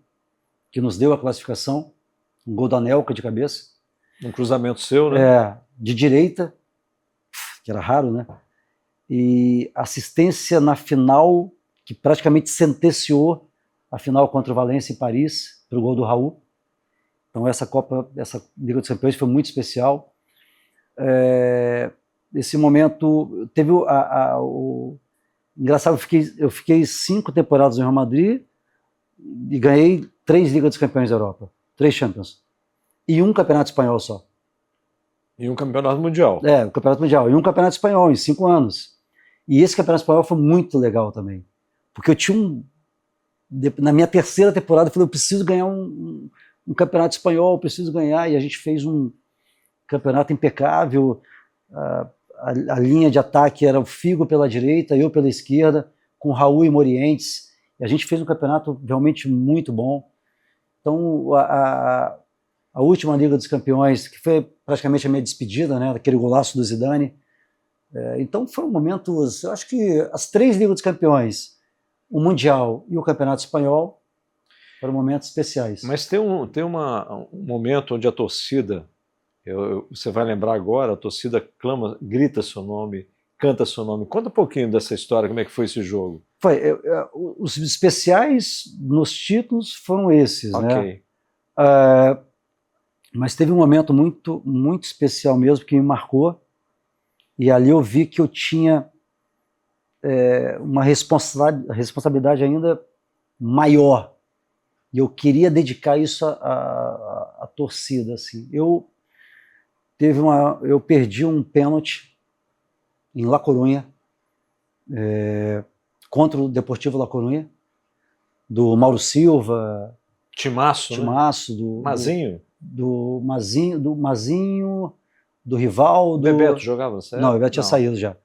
Speaker 2: que nos deu a classificação, um gol da Anelka de cabeça.
Speaker 1: Um cruzamento seu, né?
Speaker 2: De direita, que era raro, né? E assistência na final, que praticamente sentenciou a final contra o Valência em Paris, para o gol do Raul. Então essa Liga dos Campeões foi muito especial. Esse momento teve engraçado, eu fiquei 5 temporadas no Real Madrid e ganhei 3 Ligas dos Campeões da Europa, 3 Champions e 1 campeonato espanhol só.
Speaker 1: E um campeonato mundial.
Speaker 2: O campeonato mundial e 1 campeonato espanhol em 5 anos. E esse campeonato espanhol foi muito legal também, porque eu tinha na minha terceira temporada eu falei, eu preciso ganhar um campeonato espanhol, preciso ganhar, e a gente fez um campeonato impecável. A linha de ataque era o Figo pela direita, eu pela esquerda, com Raul e Morientes, e a gente fez um campeonato realmente muito bom. Então a última Liga dos Campeões, que foi praticamente a minha despedida, né, daquele golaço do Zidane, então foram momentos, eu acho que as 3 Ligas dos Campeões, o Mundial e o Campeonato Espanhol, foram momentos especiais.
Speaker 1: Mas tem um momento onde a torcida, você vai lembrar agora, a torcida grita seu nome, canta seu nome. Conta um pouquinho dessa história, como é que foi esse jogo?
Speaker 2: Os especiais nos títulos foram esses, né? Mas teve um momento muito, muito especial mesmo, que me marcou, E ali eu vi que eu tinha uma responsabilidade ainda maior. E eu queria dedicar isso à torcida. Assim. Eu perdi um pênalti em La Coruña, contra o Deportivo La Coruña, do Mauro Silva.
Speaker 1: Timaço,
Speaker 2: né?
Speaker 1: Mazinho.
Speaker 2: Do Mazinho, do Rivaldo.
Speaker 1: Bebeto jogava, certo?
Speaker 2: Não, o Bebeto tinha saído já.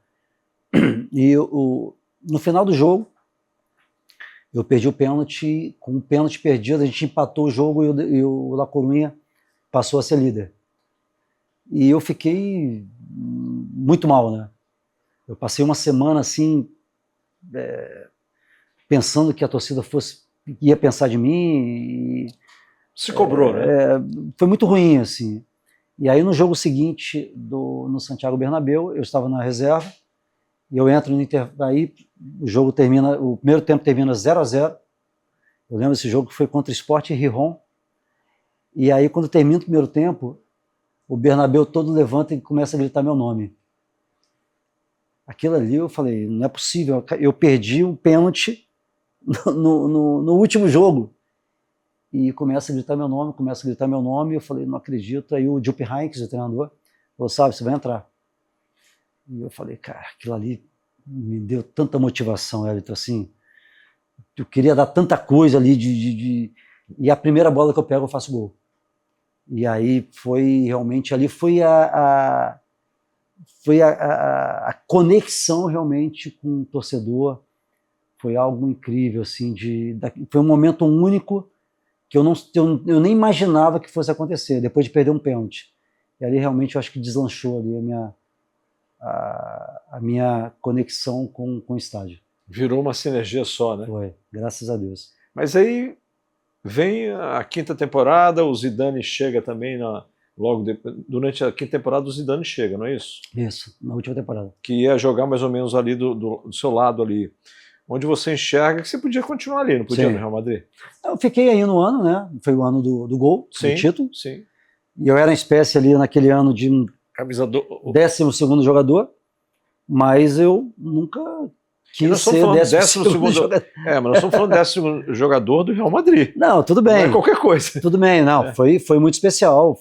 Speaker 2: E no final do jogo, eu perdi o pênalti. Com o pênalti perdido, a gente empatou o jogo e o La Coruña passou a ser líder. E eu fiquei muito mal, né? Eu passei uma semana assim, pensando que a torcida ia pensar de mim.
Speaker 1: Se cobrou, né?
Speaker 2: Foi muito ruim, assim. E aí no jogo seguinte, no Santiago Bernabéu, eu estava na reserva, e eu entro no intervalo, aí o jogo termina, o primeiro tempo termina 0-0. Eu lembro desse jogo que foi contra o Sport Gijón. E aí quando termina o primeiro tempo, o Bernabéu todo levanta e começa a gritar meu nome. Aquilo ali eu falei, não é possível, eu perdi um pênalti no último jogo. E começa a gritar meu nome, eu falei, não acredito. Aí o Jupp Heynckes, o treinador, falou, sabe, você vai entrar. E eu falei, cara, aquilo ali me deu tanta motivação, Elton, assim, eu queria dar tanta coisa ali, e a primeira bola que eu pego eu faço gol. E aí foi realmente, ali foi a conexão realmente com o torcedor, foi algo incrível, assim, foi um momento único que eu nem imaginava que fosse acontecer, depois de perder um pênalti. E ali realmente eu acho que deslanchou ali a minha conexão com o estádio.
Speaker 1: Virou uma sinergia só, né?
Speaker 2: Foi, graças a Deus.
Speaker 1: Mas aí vem a quinta temporada, o Zidane chega também durante a quinta temporada, o Zidane chega, não é isso?
Speaker 2: Isso, na última temporada.
Speaker 1: Que ia jogar mais ou menos ali do seu lado ali. Onde você enxerga que você podia continuar ali, não podia, no Real Madrid?
Speaker 2: Eu fiquei aí no ano, né? Foi o ano do gol, do título.
Speaker 1: Sim.
Speaker 2: E eu era uma espécie ali naquele ano de
Speaker 1: camisa
Speaker 2: 12º jogador, mas eu nunca quis ser 12º jogador.
Speaker 1: Mas nós estamos falando 12º jogador do Real Madrid.
Speaker 2: Não, tudo bem.
Speaker 1: Não é qualquer coisa.
Speaker 2: Tudo bem, não, foi muito especial.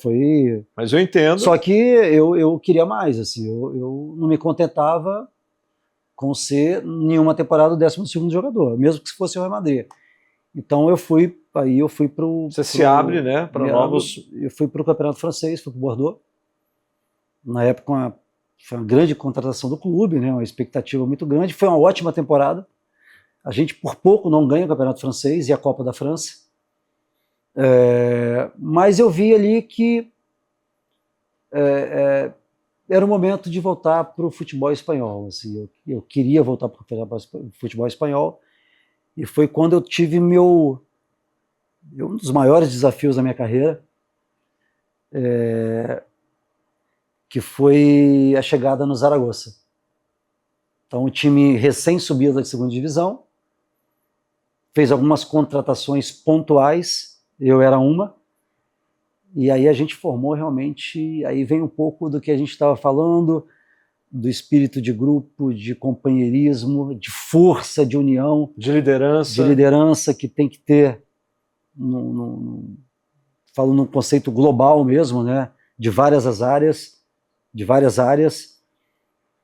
Speaker 1: Mas eu entendo.
Speaker 2: Só que eu queria mais, assim, eu não me contentava com ser nenhuma temporada o 12º jogador, mesmo que se fosse o Real Madrid. Então eu fui para o...
Speaker 1: Você se abre, né, para novos...
Speaker 2: Eu fui para o Campeonato Francês, fui para o Bordeaux. Na época foi uma grande contratação do clube, né, uma expectativa muito grande. Foi uma ótima temporada. A gente por pouco não ganha o Campeonato Francês e a Copa da França. Mas eu vi ali que era o momento de voltar para o futebol espanhol. Assim, eu queria voltar para o futebol espanhol, e foi quando eu tive um dos maiores desafios da minha carreira, que foi a chegada no Zaragoza. Então, o time recém-subido da segunda divisão, fez algumas contratações pontuais, eu era uma, e aí a gente formou realmente, aí vem um pouco do que a gente estava falando, do espírito de grupo, de companheirismo, de força, de união.
Speaker 1: De liderança.
Speaker 2: De liderança que tem que ter, falando num conceito global mesmo, né? De várias áreas,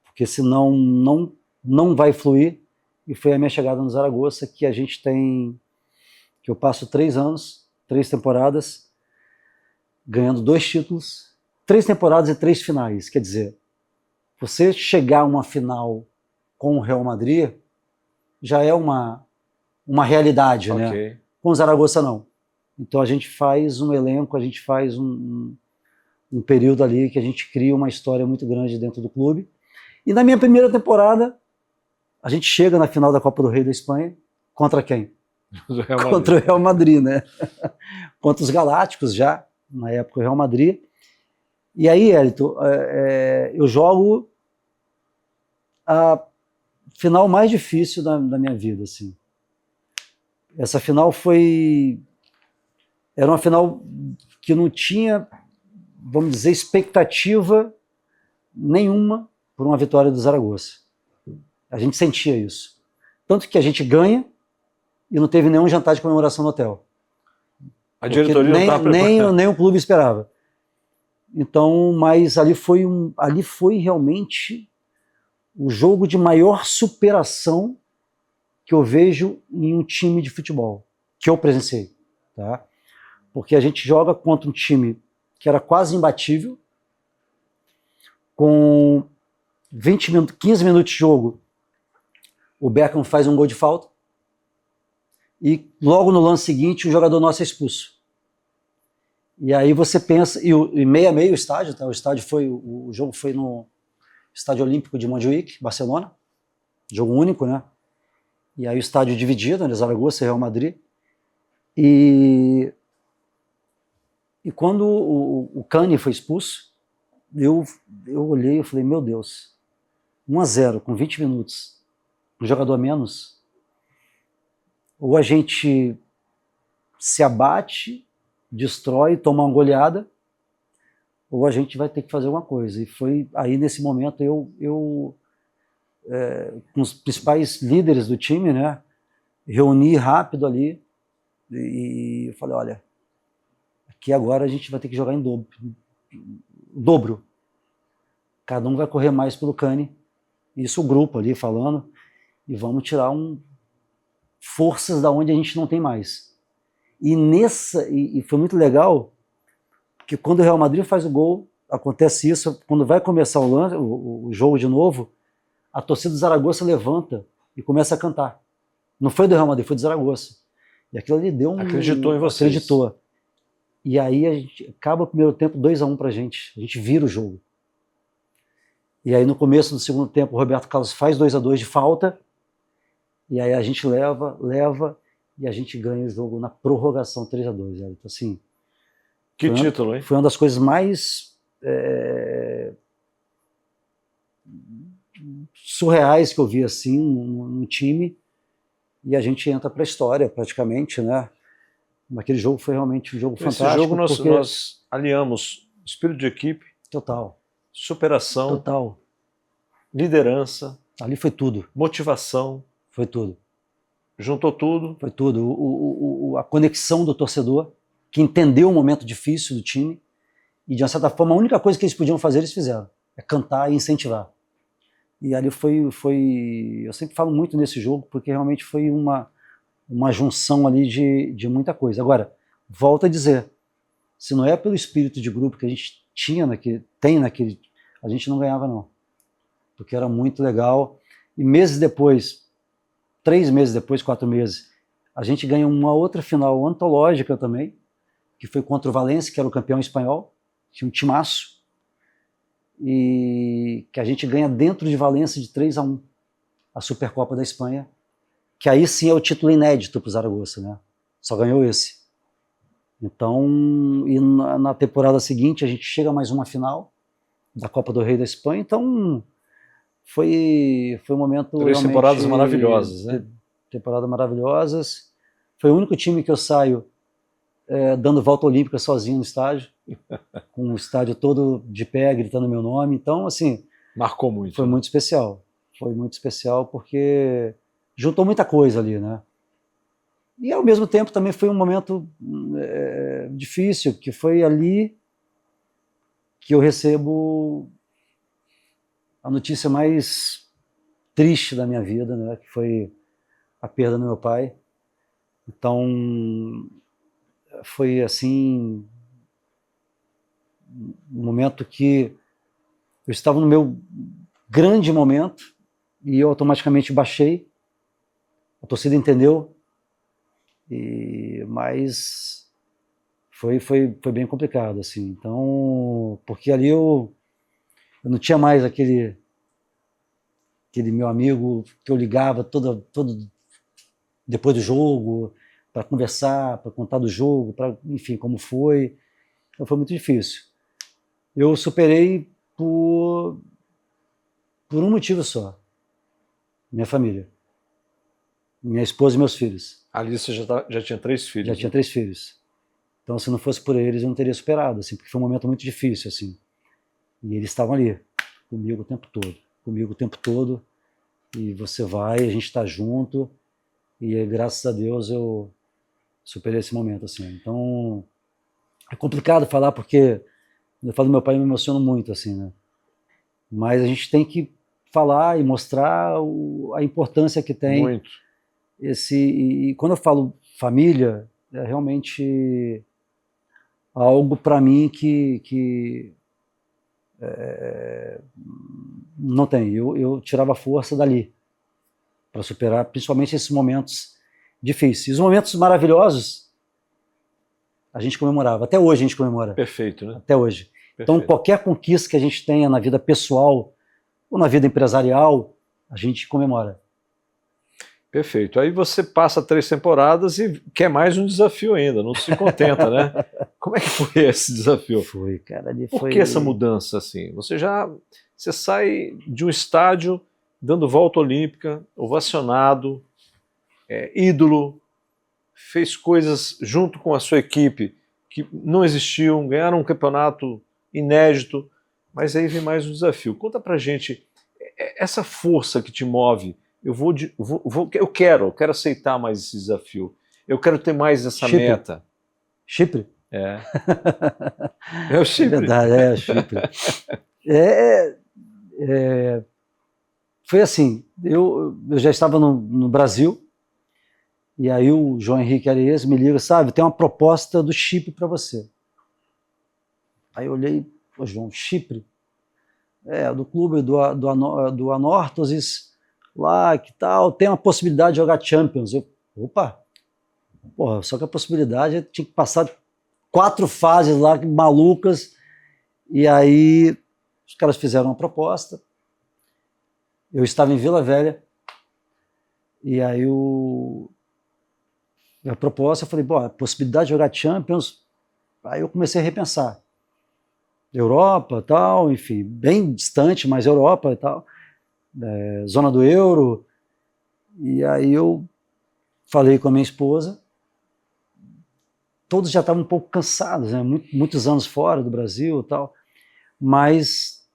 Speaker 2: porque senão não vai fluir. E foi a minha chegada no Zaragoza, que eu passo 3 anos, 3 temporadas, ganhando 2 títulos, 3 temporadas e 3 finais. Quer dizer, você chegar a uma final com o Real Madrid já é uma realidade, né? Com o Zaragoza não. Então a gente faz um elenco, a gente faz um período ali que a gente cria uma história muito grande dentro do clube. E na minha primeira temporada, a gente chega na final da Copa do Rei da Espanha, contra quem? Contra o Real Madrid, né? Contra os Galácticos já, na época o Real Madrid. E aí, Elton, eu jogo a final mais difícil da minha vida, assim. Essa final era uma final que não tinha, vamos dizer, expectativa nenhuma por uma vitória do Zaragoza. A gente sentia isso. Tanto que a gente ganha e não teve nenhum jantar de comemoração no hotel.
Speaker 1: A diretoria não estava preparada.
Speaker 2: Nem o clube esperava. Então, mas ali foi realmente o jogo de maior superação que eu vejo em um time de futebol, que eu presenciei. Tá? Porque a gente joga contra um time que era quase imbatível, com 15 minutos de jogo, o Beckham faz um gol de falta, e logo no lance seguinte o jogador nosso é expulso. E aí você pensa, e meio a meio o estádio, tá? O jogo foi no Estádio Olímpico de Montjuïc, Barcelona, jogo único, né? E aí o estádio dividido, né? Zaragoza e Real Madrid. E quando o Cani foi expulso, eu olhei e falei, meu Deus, 1-0 com 20 minutos, um jogador a menos, ou a gente se abate, destrói, toma uma goleada, ou a gente vai ter que fazer alguma coisa. E foi aí nesse momento com os principais líderes do time, né, reuni rápido ali e falei, olha, aqui agora a gente vai ter que jogar em dobro. Cada um vai correr mais pelo Cani, isso o grupo ali falando, e vamos tirar forças da onde a gente não tem mais. E foi muito legal, porque quando o Real Madrid faz o gol, acontece isso, quando vai começar o jogo de novo, a torcida do Zaragoza levanta e começa a cantar. Não foi do Real Madrid, foi do Zaragoza. E aquilo ali deu
Speaker 1: Acreditou em vocês.
Speaker 2: Acreditou. E aí a gente acaba o primeiro tempo 2-1 pra gente. A gente vira o jogo. E aí no começo do segundo tempo o Roberto Carlos faz 2-2 de falta. E aí a gente leva e a gente ganha o jogo na prorrogação 3-2. Então, assim,
Speaker 1: que título, hein?
Speaker 2: Foi uma das coisas mais surreais que eu vi assim num time. E a gente entra para a história praticamente, né? Aquele jogo foi realmente um jogo fantástico.
Speaker 1: Esse jogo nós aliamos espírito de equipe,
Speaker 2: total,
Speaker 1: superação,
Speaker 2: total,
Speaker 1: liderança,
Speaker 2: ali foi tudo,
Speaker 1: motivação,
Speaker 2: foi tudo,
Speaker 1: juntou tudo,
Speaker 2: foi tudo. A conexão do torcedor que entendeu o momento difícil do time e de uma certa forma a única coisa que eles podiam fazer eles fizeram, é cantar e incentivar. E ali eu sempre falo muito nesse jogo porque realmente foi uma junção ali de muita coisa. Agora, volto a dizer, se não é pelo espírito de grupo que a gente tem naquele, a gente não ganhava não, porque era muito legal. E meses depois, 3 meses depois, 4 meses, a gente ganha uma outra final antológica também, que foi contra o Valência, que era o campeão espanhol, tinha um timaço, e que a gente ganha dentro de Valência de 3-1, a Supercopa da Espanha, que aí sim é o título inédito para o Zaragoza, né? Só ganhou esse. Então, e na temporada seguinte a gente chega a mais uma final da Copa do Rei da Espanha, então foi um momento
Speaker 1: 3 temporadas maravilhosas, né?
Speaker 2: Temporadas maravilhosas. Foi o único time que eu saio dando volta olímpica sozinho no estádio, com o estádio todo de pé, gritando meu nome. Então, assim,
Speaker 1: marcou muito.
Speaker 2: Foi muito especial. Foi muito especial porque juntou muita coisa ali, né? E ao mesmo tempo também foi um momento difícil, que foi ali que eu recebo a notícia mais triste da minha vida, né? Que foi a perda do meu pai. Então foi assim um momento que eu estava no meu grande momento e eu automaticamente baixei. A torcida entendeu, mas foi bem complicado, assim. Então, porque ali eu não tinha mais aquele meu amigo que eu ligava todo depois do jogo para conversar, para contar do jogo, para, enfim, como foi. Então foi muito difícil. Eu superei por um motivo só: minha família. Minha esposa e meus filhos.
Speaker 1: Ali você já tinha 3 filhos?
Speaker 2: Já tinha 3 filhos. Então, se não fosse por eles, eu não teria superado, assim, porque foi um momento muito difícil, assim. E eles estavam ali, comigo o tempo todo. comigo o tempo todo, e você vai, a gente está junto, e graças a Deus eu superei esse momento, assim. Então, é complicado falar porque eu falo do meu pai, eu me emociono muito, assim, né? Mas a gente tem que falar e mostrar a importância que tem
Speaker 1: Muito.
Speaker 2: e quando eu falo família, é realmente algo para mim que não tem. Eu tirava força dali para superar, principalmente esses momentos difíceis. Os momentos maravilhosos a gente comemorava. Até hoje a gente comemora.
Speaker 1: Perfeito, né?
Speaker 2: Até hoje.
Speaker 1: Perfeito.
Speaker 2: Então, qualquer conquista que a gente tenha na vida pessoal ou na vida empresarial, a gente comemora.
Speaker 1: Perfeito. Aí você passa 3 temporadas e quer mais um desafio ainda, não se contenta, né? Como é que foi esse desafio?
Speaker 2: Foi, cara.
Speaker 1: Por que essa mudança, assim? Você sai de um estádio dando volta olímpica, ovacionado, ídolo, fez coisas junto com a sua equipe que não existiam, ganharam um campeonato inédito, mas aí vem mais um desafio. Conta pra gente essa força que te move. Eu quero aceitar mais esse desafio. Eu quero ter mais essa meta.
Speaker 2: Chipre?
Speaker 1: É. É o Chipre.
Speaker 2: É verdade, é o Chipre. Foi assim, eu já estava no Brasil, e aí o João Henrique Arias me liga, sabe, tem uma proposta do Chipre para você. Aí eu olhei, pô, João, Chipre? Do clube do Anorthosis, lá, que tal, tem uma possibilidade de jogar Champions. Opa! Porra, só que a possibilidade tinha que passar 4 fases lá, malucas, e aí os caras fizeram uma proposta, eu estava em Vila Velha, e aí a proposta, eu falei, bom, a possibilidade de jogar Champions, aí eu comecei a repensar. Europa, tal, enfim, bem distante, mas Europa e tal, zona do euro, e aí eu falei com a minha esposa, todos já estavam um pouco cansados, né? Muitos anos fora do Brasil e tal, mas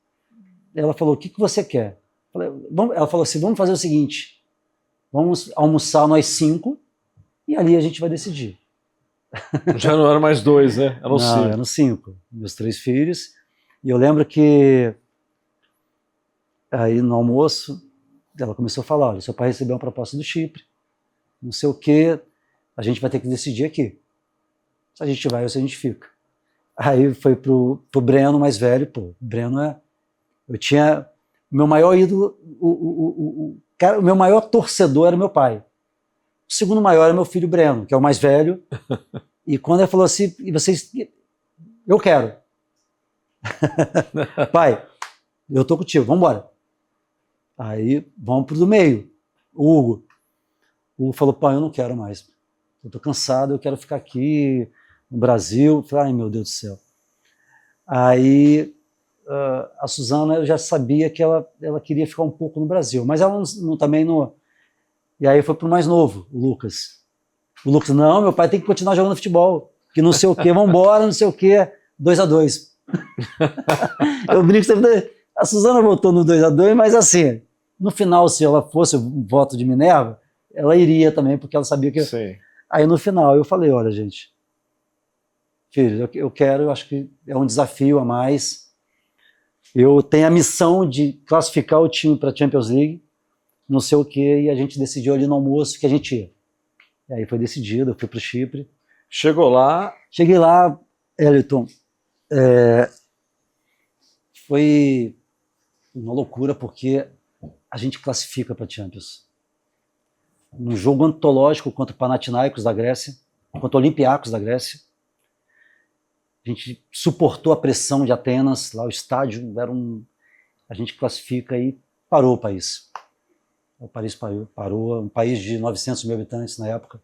Speaker 2: ela falou, o que você quer? Ela falou assim, vamos fazer o seguinte, vamos almoçar nós 5 e ali a gente vai decidir.
Speaker 1: Já não eram mais 2, né? Eram 5.
Speaker 2: Não, eram 5, meus 3 filhos, e eu lembro que aí no almoço ela começou a falar, olha, seu pai recebeu uma proposta do Chipre, não sei o que, a gente vai ter que decidir aqui. Se a gente vai ou se a gente fica. Aí foi pro Breno mais velho, pô, Breno eu tinha, o meu maior ídolo, o meu maior torcedor era meu pai. O segundo maior era meu filho Breno, que é o mais velho, e quando ele falou assim, e vocês, eu quero. Pai, eu tô contigo, vamos embora. Aí vamos pro do meio, o Hugo. O Hugo falou, pai, eu não quero mais. Eu tô cansado, eu quero ficar aqui no Brasil. Eu falei, ai meu Deus do céu. Aí a Suzana, eu já sabia que ela queria ficar um pouco no Brasil, mas ela também não. E aí foi pro mais novo, o Lucas. O Lucas, não, meu pai tem que continuar jogando futebol, que não sei o quê, vambora, não sei o quê, 2-2. Eu brinco sempre, a Suzana voltou no 2-2, mas assim, no final, se ela fosse o voto de Minerva, ela iria também, porque ela sabia que...
Speaker 1: Sim.
Speaker 2: Aí no final eu falei, olha gente, filho, eu acho que é um desafio a mais, eu tenho a missão de classificar o time para a Champions League, não sei o quê, e a gente decidiu ali no almoço que a gente ia. E aí foi decidido, eu fui para o Chipre.
Speaker 1: Chegou lá...
Speaker 2: Cheguei lá, Elton, foi uma loucura, porque a gente classifica para a Champions. Num jogo antológico contra o Panathinaikos da Grécia, contra o Olympiacos da Grécia. A gente suportou a pressão de Atenas, lá o estádio a gente classifica e parou o país. O país parou, um país de 900 mil habitantes na época.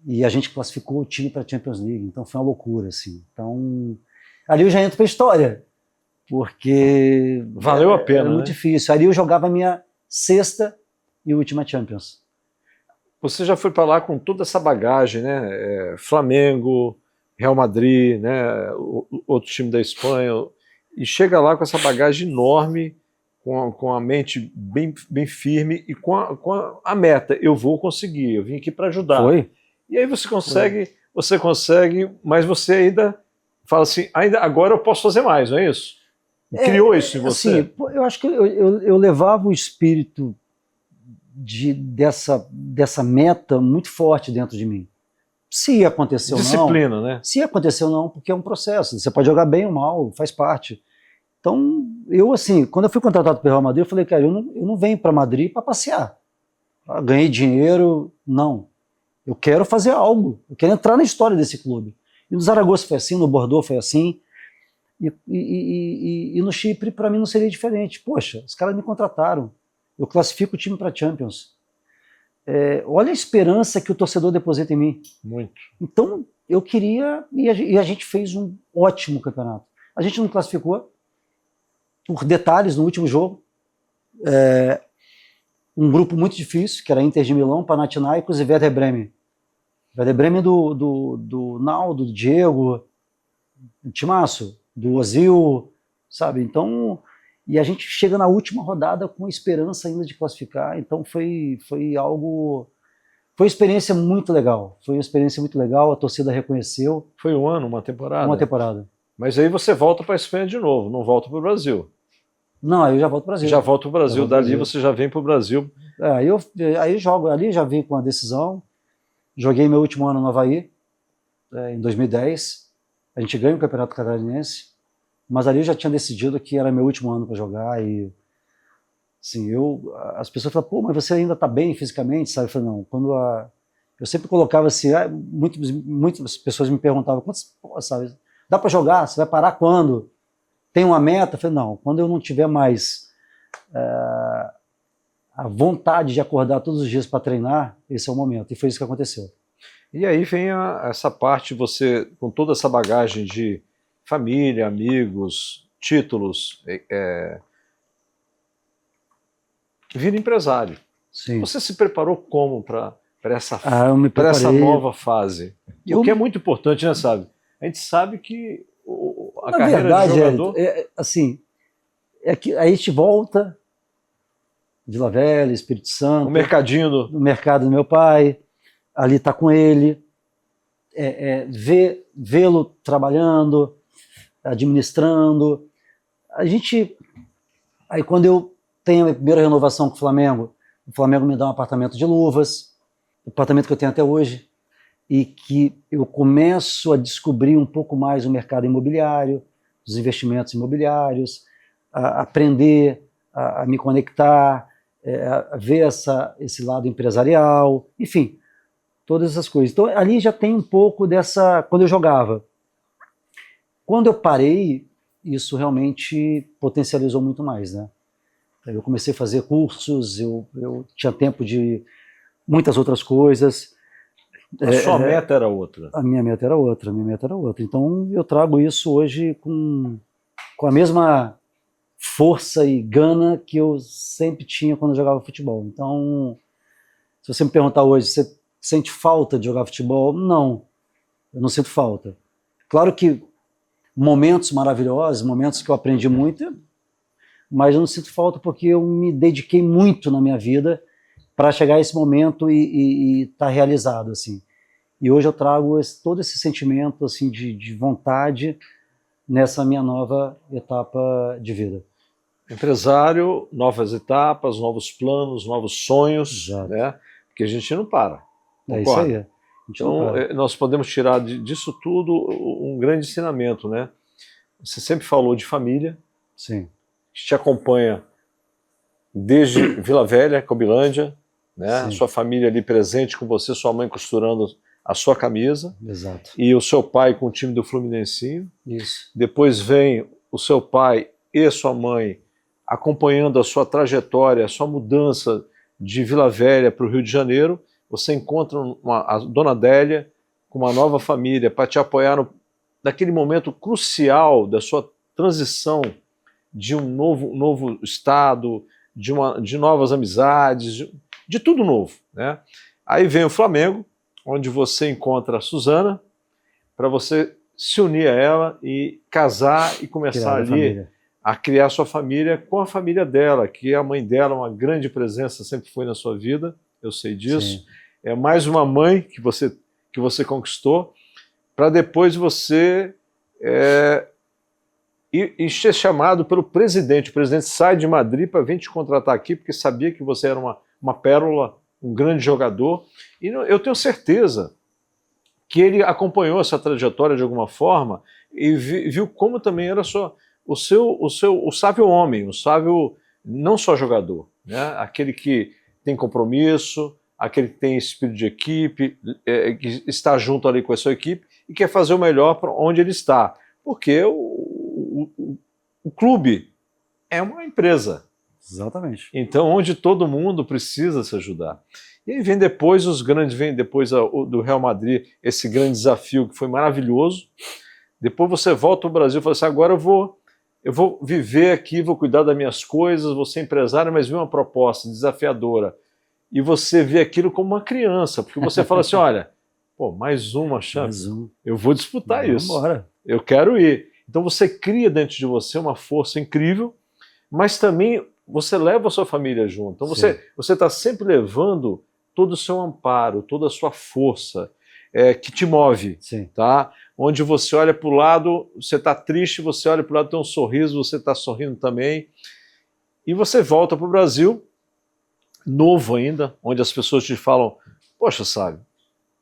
Speaker 2: E a gente classificou o time para a Champions League, então foi uma loucura, assim. Então, ali eu já entro para a história, porque
Speaker 1: valeu a pena,
Speaker 2: era muito difícil. Ali eu jogava a minha 6ª e última Champions.
Speaker 1: Você já foi para lá com toda essa bagagem, né? Flamengo, Real Madrid, né? Outro time da Espanha, e chega lá com essa bagagem enorme, com a mente bem firme e com a meta. Eu vou conseguir, eu vim aqui para ajudar.
Speaker 2: Foi.
Speaker 1: E aí você consegue, mas você ainda fala assim, ainda agora eu posso fazer mais, não é isso? Criou isso em você?
Speaker 2: Assim, eu acho que eu levava o espírito dessa meta muito forte dentro de mim. Se aconteceu ou não...
Speaker 1: Disciplina, né?
Speaker 2: Se aconteceu ou não, porque é um processo. Você pode jogar bem ou mal, faz parte. Então, assim, quando eu fui contratado pelo Real Madrid, eu falei, cara, eu não venho para Madrid para passear. Ganhei dinheiro, não. Eu quero fazer algo. Eu quero entrar na história desse clube. E no Zaragoza foi assim, no Bordeaux foi assim. E no Chipre, para mim, não seria diferente. Poxa, os caras me contrataram. Eu classifico o time para Champions. Olha a esperança que o torcedor deposita em mim.
Speaker 1: Muito.
Speaker 2: Então, eu queria... E a gente fez um ótimo campeonato. A gente não classificou por detalhes no último jogo. Um grupo muito difícil, que era Inter de Milão, Panathinaikos e Werder Bremen. Werder Bremen do Naldo, do Diego, do Timaço, do Ozil, sabe? Então, e a gente chega na última rodada com esperança ainda de classificar. Então foi algo... Foi uma experiência muito legal. Foi uma experiência muito legal, a torcida reconheceu.
Speaker 1: Foi um ano, uma temporada?
Speaker 2: Uma temporada.
Speaker 1: Mas aí você volta para a Espanha de novo, não volta para o Brasil.
Speaker 2: Não, aí eu já volto para o Brasil.
Speaker 1: Já volta para o Brasil, dali você já vem para o Brasil.
Speaker 2: Aí eu jogo ali, já vim com a decisão. Joguei meu último ano no Avaí, em 2010. A gente ganha o Campeonato Catarinense, mas ali eu já tinha decidido que era meu último ano para jogar. E assim, as pessoas falam, pô, mas você ainda está bem fisicamente, sabe? Eu falei, não, eu sempre colocava assim, muitas pessoas me perguntavam, sabe, dá para jogar? Você vai parar quando? Tem uma meta? Eu falei, não, quando eu não tiver mais a vontade de acordar todos os dias para treinar, esse é o momento. E foi isso que aconteceu.
Speaker 1: E aí vem essa parte, você, com toda essa bagagem de família, amigos, títulos, vira empresário.
Speaker 2: Sim.
Speaker 1: Você se preparou como para essa nova fase? O que é muito importante, né, sabe? A gente sabe que a carreira de jogador...
Speaker 2: assim, que a gente volta, Vila Velha, Espírito Santo...
Speaker 1: O mercadinho
Speaker 2: no mercado do meu pai, ali está com ele, vê-lo trabalhando, administrando. Aí quando eu tenho a minha primeira renovação com o Flamengo me dá um apartamento de luvas, o apartamento que eu tenho até hoje, e que eu começo a descobrir um pouco mais o mercado imobiliário, os investimentos imobiliários, a aprender, a me conectar, a ver esse lado empresarial, enfim, todas essas coisas. Então ali já tem um pouco dessa... Quando eu jogava. Quando eu parei, isso realmente potencializou muito mais, né? Eu comecei a fazer cursos, eu tinha tempo de muitas outras coisas.
Speaker 1: A sua meta era outra.
Speaker 2: A minha meta era outra, Então eu trago isso hoje com a mesma força e gana que eu sempre tinha quando eu jogava futebol. Então, se você me perguntar hoje, você sente falta de jogar futebol? Não, eu não sinto falta. Claro que momentos maravilhosos, momentos que eu aprendi muito, mas eu não sinto falta porque eu me dediquei muito na minha vida para chegar a esse momento e estar realizado, assim. E hoje eu trago todo esse sentimento assim, de vontade nessa minha nova etapa de vida.
Speaker 1: Empresário, novas etapas, novos planos, novos sonhos,
Speaker 2: Exato.
Speaker 1: Né? Porque a gente não para.
Speaker 2: É isso aí.
Speaker 1: Então, nós podemos tirar disso tudo um grande ensinamento, né? Você sempre falou de família.
Speaker 2: Sim.
Speaker 1: Que te acompanha desde Vila Velha, Cobilândia, né? A sua família ali presente com você, sua mãe costurando a sua camisa.
Speaker 2: Exato.
Speaker 1: E o seu pai com o time do Fluminense.
Speaker 2: Isso.
Speaker 1: Depois vem o seu pai e a sua mãe acompanhando a sua trajetória, a sua mudança de Vila Velha para o Rio de Janeiro. Você encontra a Dona Adélia com uma nova família para te apoiar naquele momento crucial da sua transição de um novo estado, de novas amizades, de tudo novo, né? Aí vem o Flamengo, onde você encontra a Suzana, para você se unir a ela e casar e começar ali a criar sua família com a família dela, que a mãe dela é uma grande presença, sempre foi na sua vida, eu sei disso.
Speaker 2: Sim.
Speaker 1: É mais uma mãe que você conquistou, para depois você e ser chamado pelo presidente. O presidente sai de Madrid para vir te contratar aqui, porque sabia que você era uma pérola, um grande jogador. E eu tenho certeza que ele acompanhou essa trajetória de alguma forma e viu como também era o sábio homem, o sábio não só jogador, né? Aquele que tem compromisso, aquele que tem espírito de equipe, que está junto ali com a sua equipe e quer fazer o melhor para onde ele está. Porque o clube é uma empresa.
Speaker 2: Exatamente.
Speaker 1: Então, onde todo mundo precisa se ajudar. E aí vem depois do Real Madrid, esse grande desafio que foi maravilhoso. Depois você volta ao Brasil e fala assim, agora eu vou viver aqui, vou cuidar das minhas coisas, vou ser empresário, mas vem uma proposta desafiadora. E você vê aquilo como uma criança, porque você fala assim, olha, pô, mais uma chance, eu vou disputar isso, eu quero ir. Então você cria dentro de você uma força incrível, mas também você leva a sua família junto. Então você está sempre levando todo o seu amparo, toda a sua força que te move.
Speaker 2: Sim.
Speaker 1: Tá? Onde você olha para o lado, você está triste, você olha para o lado, tem um sorriso, você está sorrindo também. E você volta para o Brasil, novo ainda, onde as pessoas te falam, poxa, sabe,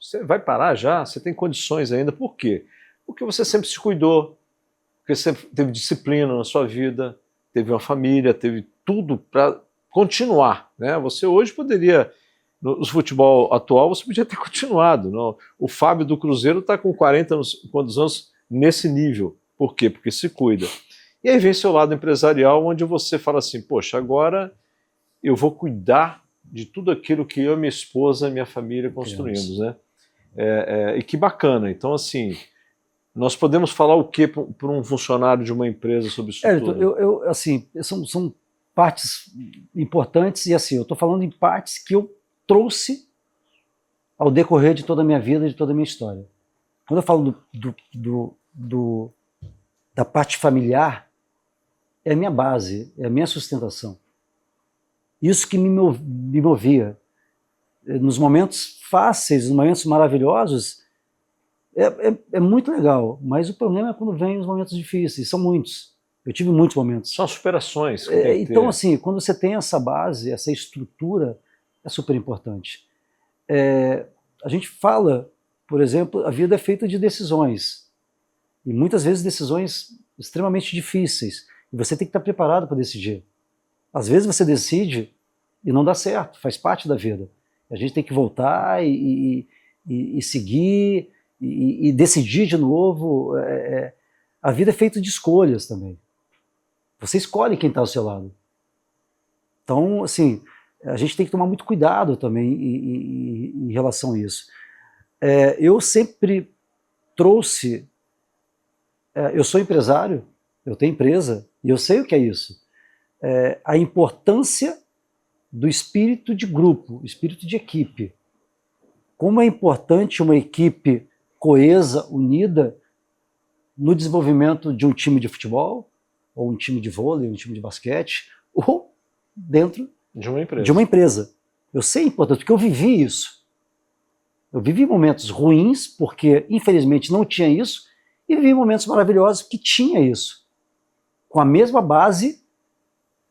Speaker 1: você vai parar já? Você tem condições ainda. Por quê? Porque você sempre se cuidou, porque sempre teve disciplina na sua vida, teve uma família, teve tudo para continuar. Né? Você hoje poderia, no futebol atual, você podia ter continuado. Não? O Fábio do Cruzeiro está com 40 anos nesse nível. Por quê? Porque se cuida. E aí vem seu lado empresarial, onde você fala assim, poxa, agora eu vou cuidar de tudo aquilo que eu, minha esposa e minha família construímos. Né? E que bacana. Então, assim, nós podemos falar o que para um funcionário de uma empresa sobre isso tudo?
Speaker 2: Assim, são partes importantes e assim, eu estou falando em partes que eu trouxe ao decorrer de toda a minha vida, de toda a minha história. Quando eu falo da parte familiar, é a minha base, é a minha sustentação. Isso que me movia. Nos momentos fáceis, nos momentos maravilhosos, é muito legal, mas o problema é quando vem os momentos difíceis, são muitos. Eu tive muitos momentos.
Speaker 1: São superações.
Speaker 2: Então, assim, quando você tem essa base, essa estrutura, é super importante. A gente fala, por exemplo, a vida é feita de decisões. E muitas vezes decisões extremamente difíceis. E você tem que estar preparado para decidir. Às vezes você decide e não dá certo, faz parte da vida. A gente tem que voltar e seguir e decidir de novo. A vida é feita de escolhas também. Você escolhe quem está ao seu lado. Então, assim, a gente tem que tomar muito cuidado também em relação a isso. Eu sempre trouxe... eu sou empresário, eu tenho empresa, e eu sei o que é isso. A importância do espírito de grupo, espírito de equipe. Como é importante uma equipe coesa, unida, no desenvolvimento de um time de futebol, ou um time de vôlei, um time de basquete, ou dentro de uma empresa. Eu sei a importância, porque eu vivi isso. Eu vivi momentos ruins, porque infelizmente não tinha isso, e vivi momentos maravilhosos que tinha isso. Com a mesma base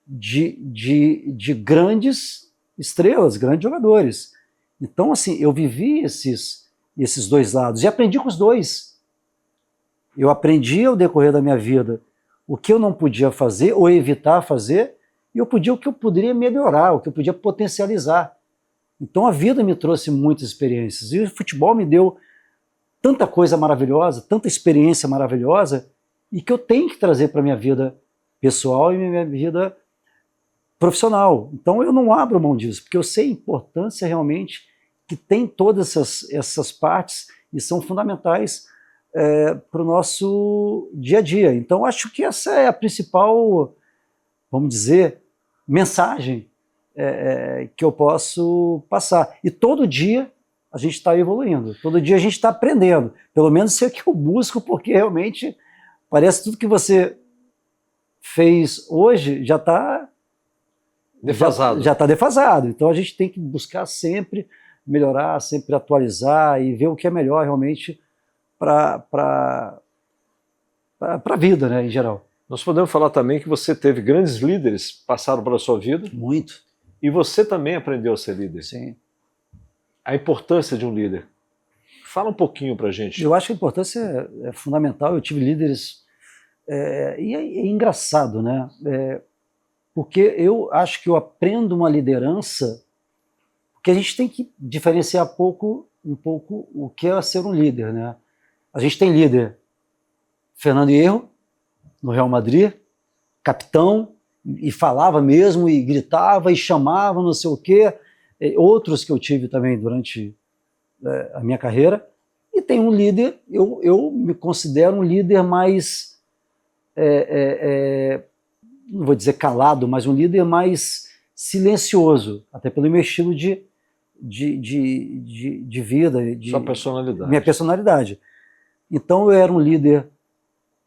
Speaker 2: de grandes estrelas, grandes jogadores. Então, assim, eu vivi esses dois lados e aprendi com os dois. Eu aprendi ao decorrer da minha vida o que eu não podia fazer ou evitar fazer, e eu podia o que eu poderia melhorar, o que eu podia potencializar. Então a vida me trouxe muitas experiências, e o futebol me deu tanta coisa maravilhosa, tanta experiência maravilhosa, e que eu tenho que trazer para a minha vida pessoal e minha vida profissional. Então eu não abro mão disso, porque eu sei a importância realmente que tem todas essas partes e são fundamentais para o nosso dia a dia. Então acho que essa é a principal, vamos dizer, mensagem que eu posso passar. E todo dia a gente está evoluindo, todo dia a gente está aprendendo. Pelo menos isso é o que eu busco, porque realmente parece tudo que você fez hoje já está
Speaker 1: Defasado.
Speaker 2: Já está defasado. Então a gente tem que buscar sempre melhorar, sempre atualizar e ver o que é melhor realmente para a vida, né, em geral.
Speaker 1: Nós podemos falar também que você teve grandes líderes que passaram pela sua vida.
Speaker 2: Muito.
Speaker 1: E você também aprendeu a ser líder.
Speaker 2: Sim.
Speaker 1: A importância de um líder. Fala um pouquinho para a gente.
Speaker 2: Eu acho que a importância é fundamental. Eu tive líderes... e é engraçado, né? Porque eu acho que eu aprendo uma liderança, porque a gente tem que diferenciar um pouco o que é ser um líder, né? A gente tem líder, Fernando Hierro, no Real Madrid, capitão, e falava mesmo, e gritava, e chamava, não sei o quê. Outros que eu tive também durante a minha carreira. E tem um líder, eu me considero um líder mais... não vou dizer calado, mas um líder mais silencioso, até pelo meu estilo de vida.
Speaker 1: Sua personalidade.
Speaker 2: Minha personalidade. Então eu era um líder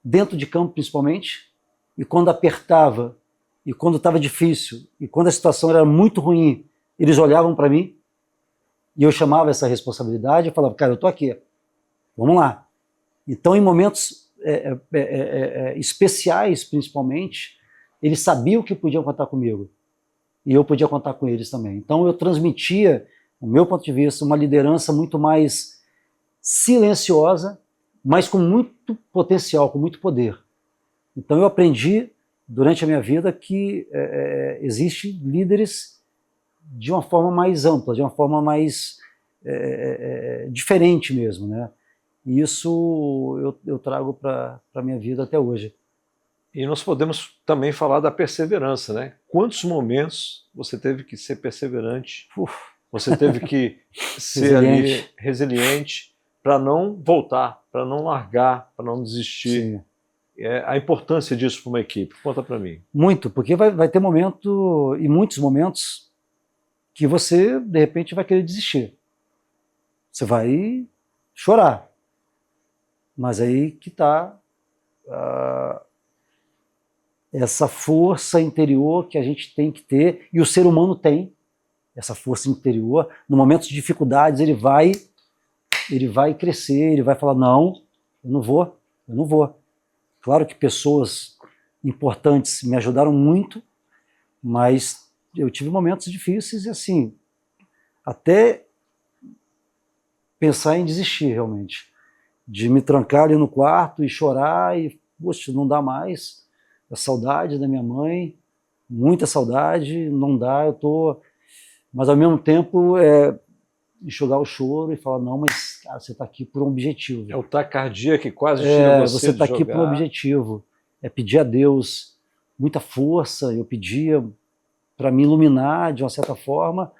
Speaker 2: dentro de campo principalmente, e quando apertava, e quando estava difícil, e quando a situação era muito ruim, eles olhavam para mim, e eu chamava essa responsabilidade, eu falava, cara, eu estou aqui, vamos lá. Então em momentos especiais principalmente, eles sabiam que podiam contar comigo. E eu podia contar com eles também. Então eu transmitia, do meu ponto de vista, uma liderança muito mais silenciosa, mas com muito potencial, com muito poder. Então eu aprendi, durante a minha vida, que existem líderes de uma forma mais ampla, de uma forma mais diferente mesmo, né? E isso eu trago para a minha vida até hoje.
Speaker 1: E nós podemos também falar da perseverança, né? Quantos momentos você teve que ser perseverante, você teve que ser ali resiliente para não voltar, para não largar, para não desistir. A importância disso para uma equipe, conta para mim.
Speaker 2: Muito, porque vai ter momento, e muitos momentos, que você, de repente, vai querer desistir. Você vai chorar. Mas aí que está essa força interior que a gente tem que ter, e o ser humano tem essa força interior. No momento de dificuldades, ele vai crescer, ele vai falar, não, eu não vou. Claro que pessoas importantes me ajudaram muito, mas eu tive momentos difíceis e assim, até pensar em desistir realmente, de me trancar ali no quarto e chorar e, poxa, não dá mais, a saudade da minha mãe, muita saudade, não dá, eu tô... Mas ao mesmo tempo, enxugar o choro e falar, não, mas cara, você está aqui por um objetivo.
Speaker 1: É o taquicardia que quase tira
Speaker 2: você está aqui por um objetivo. É pedir a Deus muita força, eu pedia para me iluminar de uma certa forma,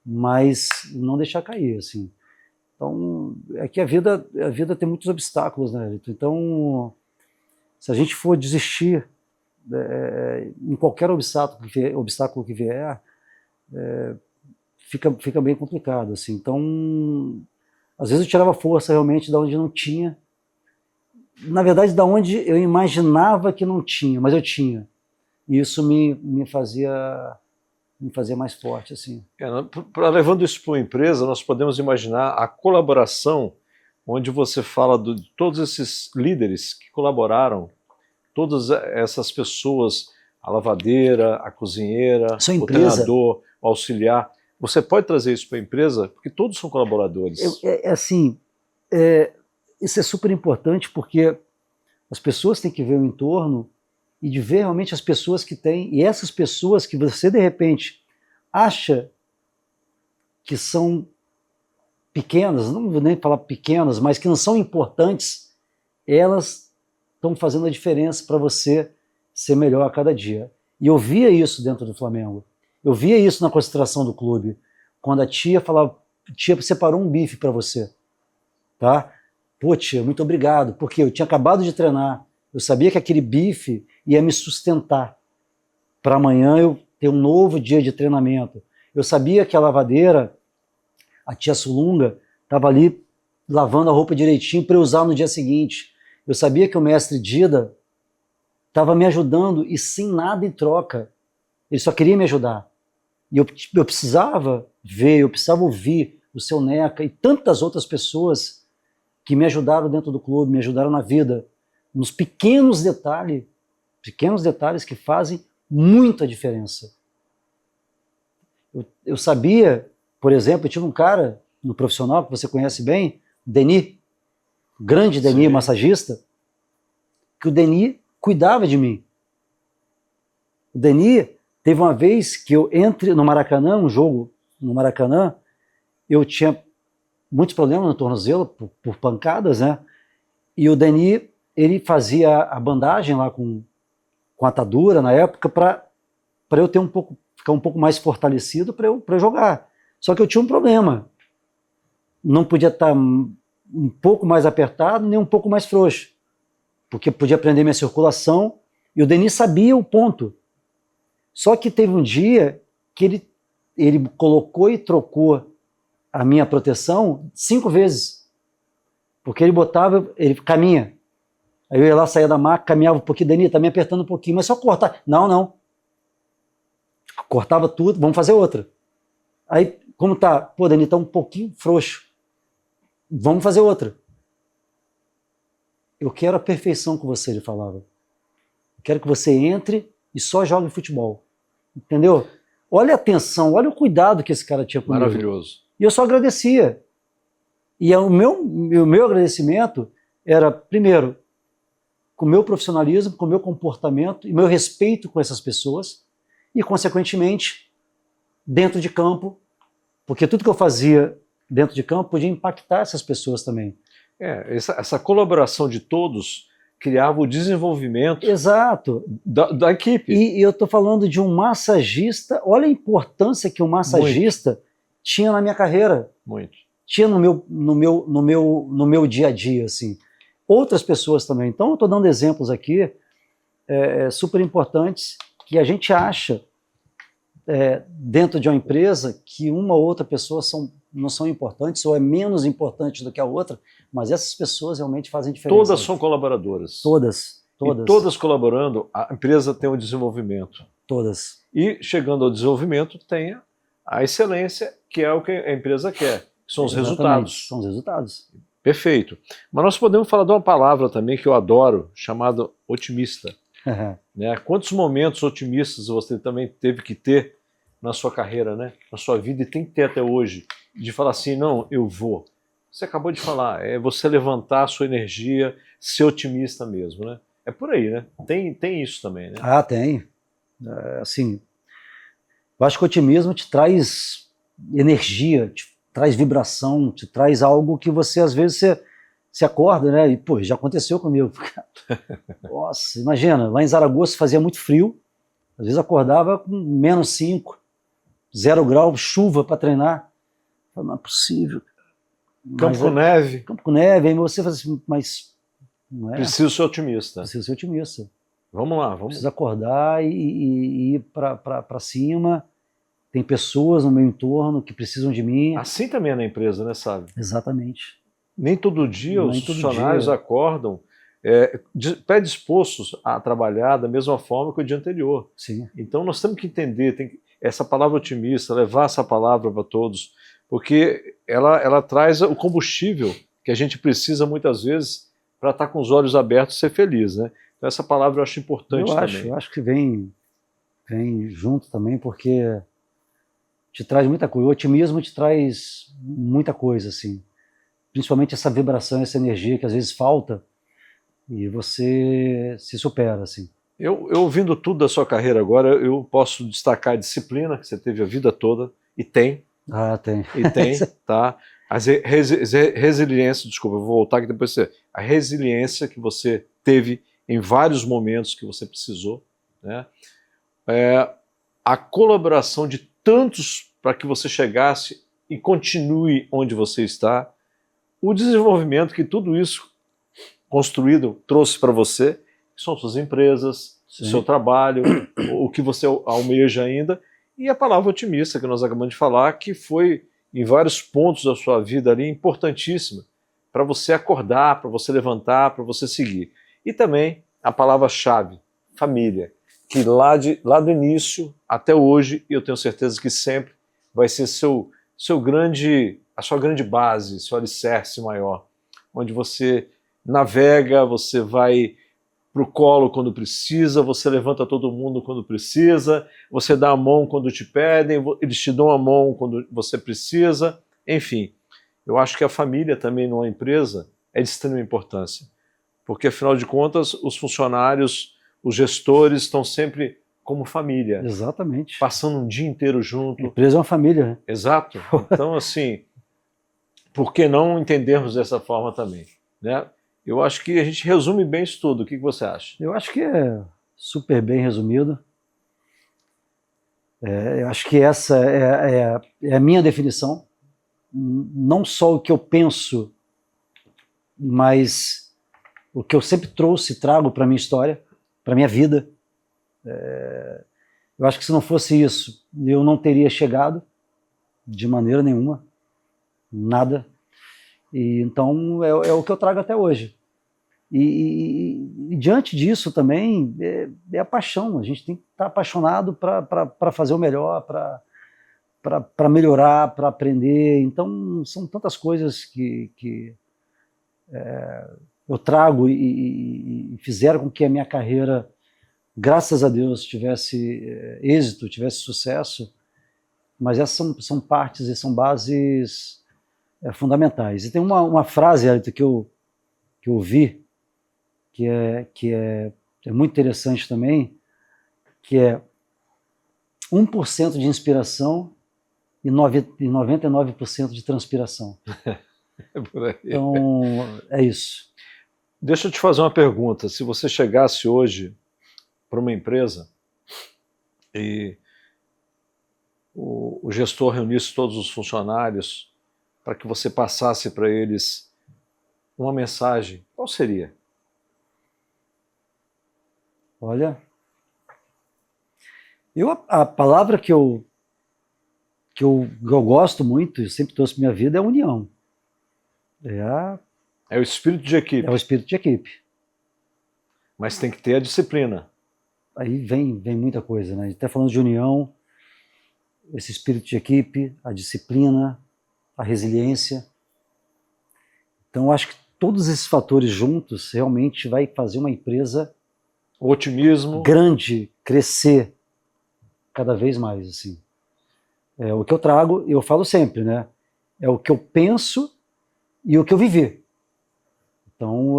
Speaker 2: mas não deixar cair, assim. Então, é que a vida tem muitos obstáculos, né, Elito? Então, se a gente for desistir em qualquer obstáculo que vier, fica bem complicado, assim. Então, às vezes eu tirava força realmente da onde não tinha, na verdade da onde eu imaginava que não tinha, mas eu tinha. E isso me fazia mais forte, assim.
Speaker 1: Levando isso para uma empresa, nós podemos imaginar a colaboração, onde você fala de todos esses líderes que colaboraram, todas essas pessoas, a lavadeira, a cozinheira, o treinador, o auxiliar. Você pode trazer isso para a empresa? Porque todos são colaboradores.
Speaker 2: Isso é super importante, porque as pessoas têm que ver o entorno e de ver realmente as pessoas que têm, e essas pessoas que você de repente acha que são pequenas, não vou nem falar pequenas, mas que não são importantes, elas estão fazendo a diferença para você ser melhor a cada dia. E eu via isso dentro do Flamengo. Eu via isso na concentração do clube, quando a tia falava, tia, separou um bife para você, tá? Pô, tia, muito obrigado, porque eu tinha acabado de treinar, eu sabia que aquele bife ia me sustentar para amanhã eu ter um novo dia de treinamento. Eu sabia que a lavadeira, a tia Sulunga, estava ali lavando a roupa direitinho para eu usar no dia seguinte. Eu sabia que o mestre Dida estava me ajudando e sem nada em troca. Ele só queria me ajudar. E eu precisava ver, eu precisava ouvir o seu Neca e tantas outras pessoas que me ajudaram dentro do clube, me ajudaram na vida, nos pequenos detalhes que fazem muita diferença. Eu sabia, por exemplo, eu tive um cara no profissional que você conhece bem, Denis, grande Denis, massagista, que o Denis cuidava de mim. O Denis teve uma vez que eu entre no Maracanã, um jogo no Maracanã, eu tinha muitos problemas no tornozelo por pancadas, né? E o Denis, ele fazia a bandagem lá com atadura na época para eu ter ficar um pouco mais fortalecido para eu jogar. Só que eu tinha um problema. Não podia estar um pouco mais apertado, nem um pouco mais frouxo, porque podia prender minha circulação, e o Denis sabia o ponto. Só que teve um dia que ele colocou e trocou a minha proteção 5 vezes, porque ele caminha. Aí eu ia lá, saía da maca, caminhava um pouquinho, Denis, tá me apertando um pouquinho, mas só cortar. Não. Cortava tudo, vamos fazer outra. Aí, como tá? Pô, Denis, tá um pouquinho frouxo. Vamos fazer outra. Eu quero a perfeição com você, ele falava. Eu quero que você entre e só jogue futebol. Entendeu? Olha a atenção, olha o cuidado que esse cara tinha comigo.
Speaker 1: Maravilhoso.
Speaker 2: E eu só agradecia. E o meu agradecimento era, primeiro, com o meu profissionalismo, com o meu comportamento e meu respeito com essas pessoas e, consequentemente, dentro de campo, porque tudo que eu fazia dentro de campo podia impactar essas pessoas também.
Speaker 1: Essa colaboração de todos criava o desenvolvimento.
Speaker 2: Exato.
Speaker 1: Da equipe.
Speaker 2: E eu estou falando de um massagista, olha a importância que um massagista tinha na minha carreira.
Speaker 1: Muito.
Speaker 2: Tinha no meu dia a dia, assim. Outras pessoas também. Então, eu estou dando exemplos aqui super importantes que a gente acha dentro de uma empresa que uma ou outra pessoa não são importantes ou é menos importante do que a outra, mas essas pessoas realmente fazem diferença.
Speaker 1: Todas são colaboradoras.
Speaker 2: Todas.
Speaker 1: E todas colaborando, a empresa tem um desenvolvimento.
Speaker 2: Todas.
Speaker 1: E chegando ao desenvolvimento, tem a excelência, que é o que a empresa quer, que são os resultados.
Speaker 2: São os resultados.
Speaker 1: Perfeito. Mas nós podemos falar de uma palavra também que eu adoro, chamada otimista. Né? Quantos momentos otimistas você também teve que ter na sua carreira, né? Na sua vida, e tem que ter até hoje, de falar assim, não, eu vou. Você acabou de falar, é você levantar a sua energia, ser otimista mesmo, né? É por aí, né? Tem isso também, né?
Speaker 2: Ah, tem. Assim, eu acho que o otimismo te traz energia, te traz vibração, te traz algo que você, às vezes, você acorda, né? E, pô, já aconteceu comigo. Nossa, imagina, lá em Zaragoza fazia muito frio, às vezes acordava com -5, 0 grau, chuva para treinar. Não é possível.
Speaker 1: Campo com neve.
Speaker 2: Campo com neve, aí você fala assim, mas não é?
Speaker 1: Preciso ser otimista.
Speaker 2: Preciso ser otimista.
Speaker 1: Vamos lá, vamos.
Speaker 2: Preciso acordar e ir para cima. Tem pessoas no meu entorno que precisam de mim.
Speaker 1: Assim também é na empresa, né, sabe?
Speaker 2: Exatamente.
Speaker 1: Nem todo dia os funcionários acordam predispostos a trabalhar da mesma forma que o dia anterior.
Speaker 2: Sim.
Speaker 1: Então nós temos que entender, essa palavra otimista, levar essa palavra para todos, porque ela traz o combustível que a gente precisa muitas vezes para estar com os olhos abertos e ser feliz, né? Então essa palavra eu acho importante também.
Speaker 2: Eu acho que vem junto também, porque te traz muita coisa. O otimismo te traz muita coisa, assim. Principalmente essa vibração, essa energia que às vezes falta e você se supera, assim.
Speaker 1: Eu ouvindo tudo da sua carreira agora, eu posso destacar a disciplina que você teve a vida toda, e tem.
Speaker 2: Ah, tem.
Speaker 1: E tem, tá? A resiliência, desculpa, eu vou voltar aqui depois. A resiliência que você teve em vários momentos que você precisou, né? A colaboração de tantos para que você chegasse e continue onde você está, o desenvolvimento que tudo isso construído trouxe para você, que são suas empresas, o seu trabalho, o que você almeja ainda, e a palavra otimista que nós acabamos de falar, que foi em vários pontos da sua vida ali importantíssima para você acordar, para você levantar, para você seguir. E também a palavra-chave, família, que lá do início até hoje, e eu tenho certeza que sempre vai ser a sua grande base, seu alicerce maior, onde você navega, você vai para o colo quando precisa, você levanta todo mundo quando precisa, você dá a mão quando te pedem, eles te dão a mão quando você precisa, enfim. Eu acho que a família também numa empresa é de extrema importância, porque afinal de contas os funcionários, os gestores estão sempre como família.
Speaker 2: Exatamente.
Speaker 1: Passando um dia inteiro junto.
Speaker 2: A empresa é uma família, né?
Speaker 1: Exato. Então, assim, por que não entendermos dessa forma também, né? Eu acho que a gente resume bem isso tudo. O que você acha?
Speaker 2: Eu acho que é super bem resumido. Eu acho que essa é a minha definição. Não só o que eu penso, mas o que eu sempre trouxe e trago para a minha história, para a minha vida. Eu acho que se não fosse isso, eu não teria chegado de maneira nenhuma, nada. E então é o que eu trago até hoje. E diante disso também é a paixão. A gente tem que estar apaixonado para fazer o melhor, para melhorar, para aprender. Então são tantas coisas que eu trago e fizeram com que a minha carreira, graças a Deus, tivesse êxito, tivesse sucesso. Mas essas são partes e são bases fundamentais. E tem uma frase, Elton, que eu vi, que é muito interessante também, que é 1% de inspiração e 99% de transpiração.
Speaker 1: É por aí.
Speaker 2: Então, é isso.
Speaker 1: Deixa eu te fazer uma pergunta. Se você chegasse hoje para uma empresa e o gestor reunisse todos os funcionários para que você passasse para eles uma mensagem, qual seria?
Speaker 2: Olha, a palavra que eu gosto muito, eu sempre trouxe para minha vida, é união.
Speaker 1: É o espírito de equipe.
Speaker 2: É o espírito de equipe.
Speaker 1: Mas tem que ter a disciplina.
Speaker 2: Aí vem muita coisa, né? A gente está falando de união, esse espírito de equipe, a disciplina, a resiliência. Então, eu acho que todos esses fatores juntos realmente vai fazer uma empresa,
Speaker 1: o otimismo,
Speaker 2: grande, crescer cada vez mais, assim. É o que eu trago, eu falo sempre, né? É o que eu penso e o que eu vivi. Então,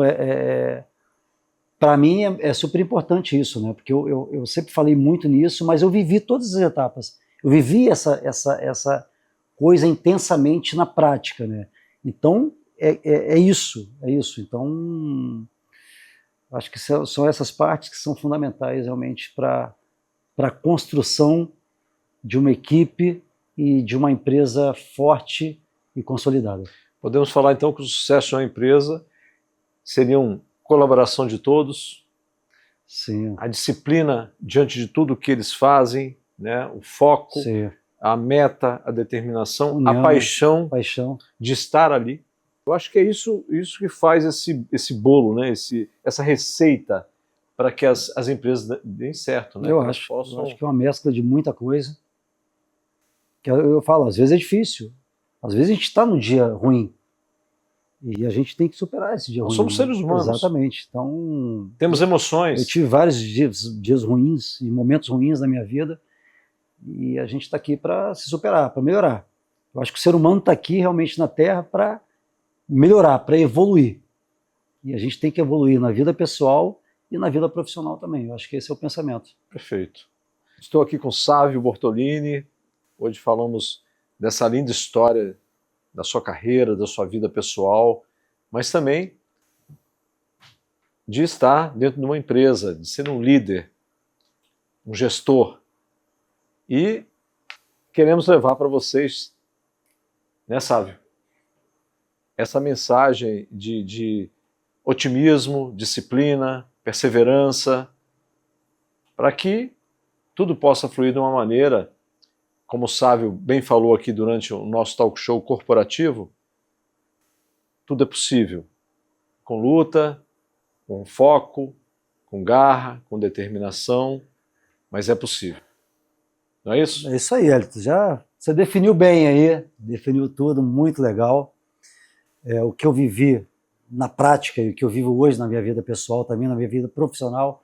Speaker 2: para mim é super importante isso, né? Porque eu sempre falei muito nisso, mas eu vivi todas as etapas. Eu vivi essa coisa intensamente na prática, né? Então, é isso. Então, acho que são essas partes que são fundamentais realmente para a construção de uma equipe e de uma empresa forte e consolidada.
Speaker 1: Podemos falar então que o sucesso de uma empresa seria uma colaboração de todos,
Speaker 2: sim,
Speaker 1: a disciplina diante de tudo que eles fazem, né? O foco,
Speaker 2: sim,
Speaker 1: a meta, a determinação,
Speaker 2: união,
Speaker 1: a paixão de estar ali. Eu acho que é isso que faz esse bolo, né? Essa receita para que as empresas deem certo, né?
Speaker 2: Eu acho que é uma mescla de muita coisa. Que eu falo, às vezes é difícil. Às vezes a gente está num dia ruim. E a gente tem que superar esse dia ruim.
Speaker 1: Nós somos seres humanos.
Speaker 2: Exatamente. Então,
Speaker 1: temos emoções.
Speaker 2: Eu tive vários dias ruins e momentos ruins na minha vida. E a gente está aqui para se superar, para melhorar. Eu acho que o ser humano está aqui realmente na Terra para melhorar, para evoluir. E a gente tem que evoluir na vida pessoal e na vida profissional também. Eu acho que esse é o pensamento.
Speaker 1: Perfeito. Estou aqui com Sávio Bortolini. Hoje falamos dessa linda história da sua carreira, da sua vida pessoal, mas também de estar dentro de uma empresa, de ser um líder, um gestor. E queremos levar para vocês, né, Sávio, essa mensagem de otimismo, disciplina, perseverança, para que tudo possa fluir de uma maneira, como o Sávio bem falou aqui durante o nosso talk show corporativo, tudo é possível, com luta, com foco, com com garra, com determinação, mas é possível. Não é isso?
Speaker 2: É isso aí, Elton. Já você definiu bem aí, definiu tudo, muito legal. O que eu vivi na prática e o que eu vivo hoje na minha vida pessoal, também na minha vida profissional,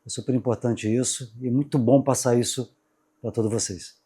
Speaker 2: é super importante isso e muito bom passar isso para todos vocês.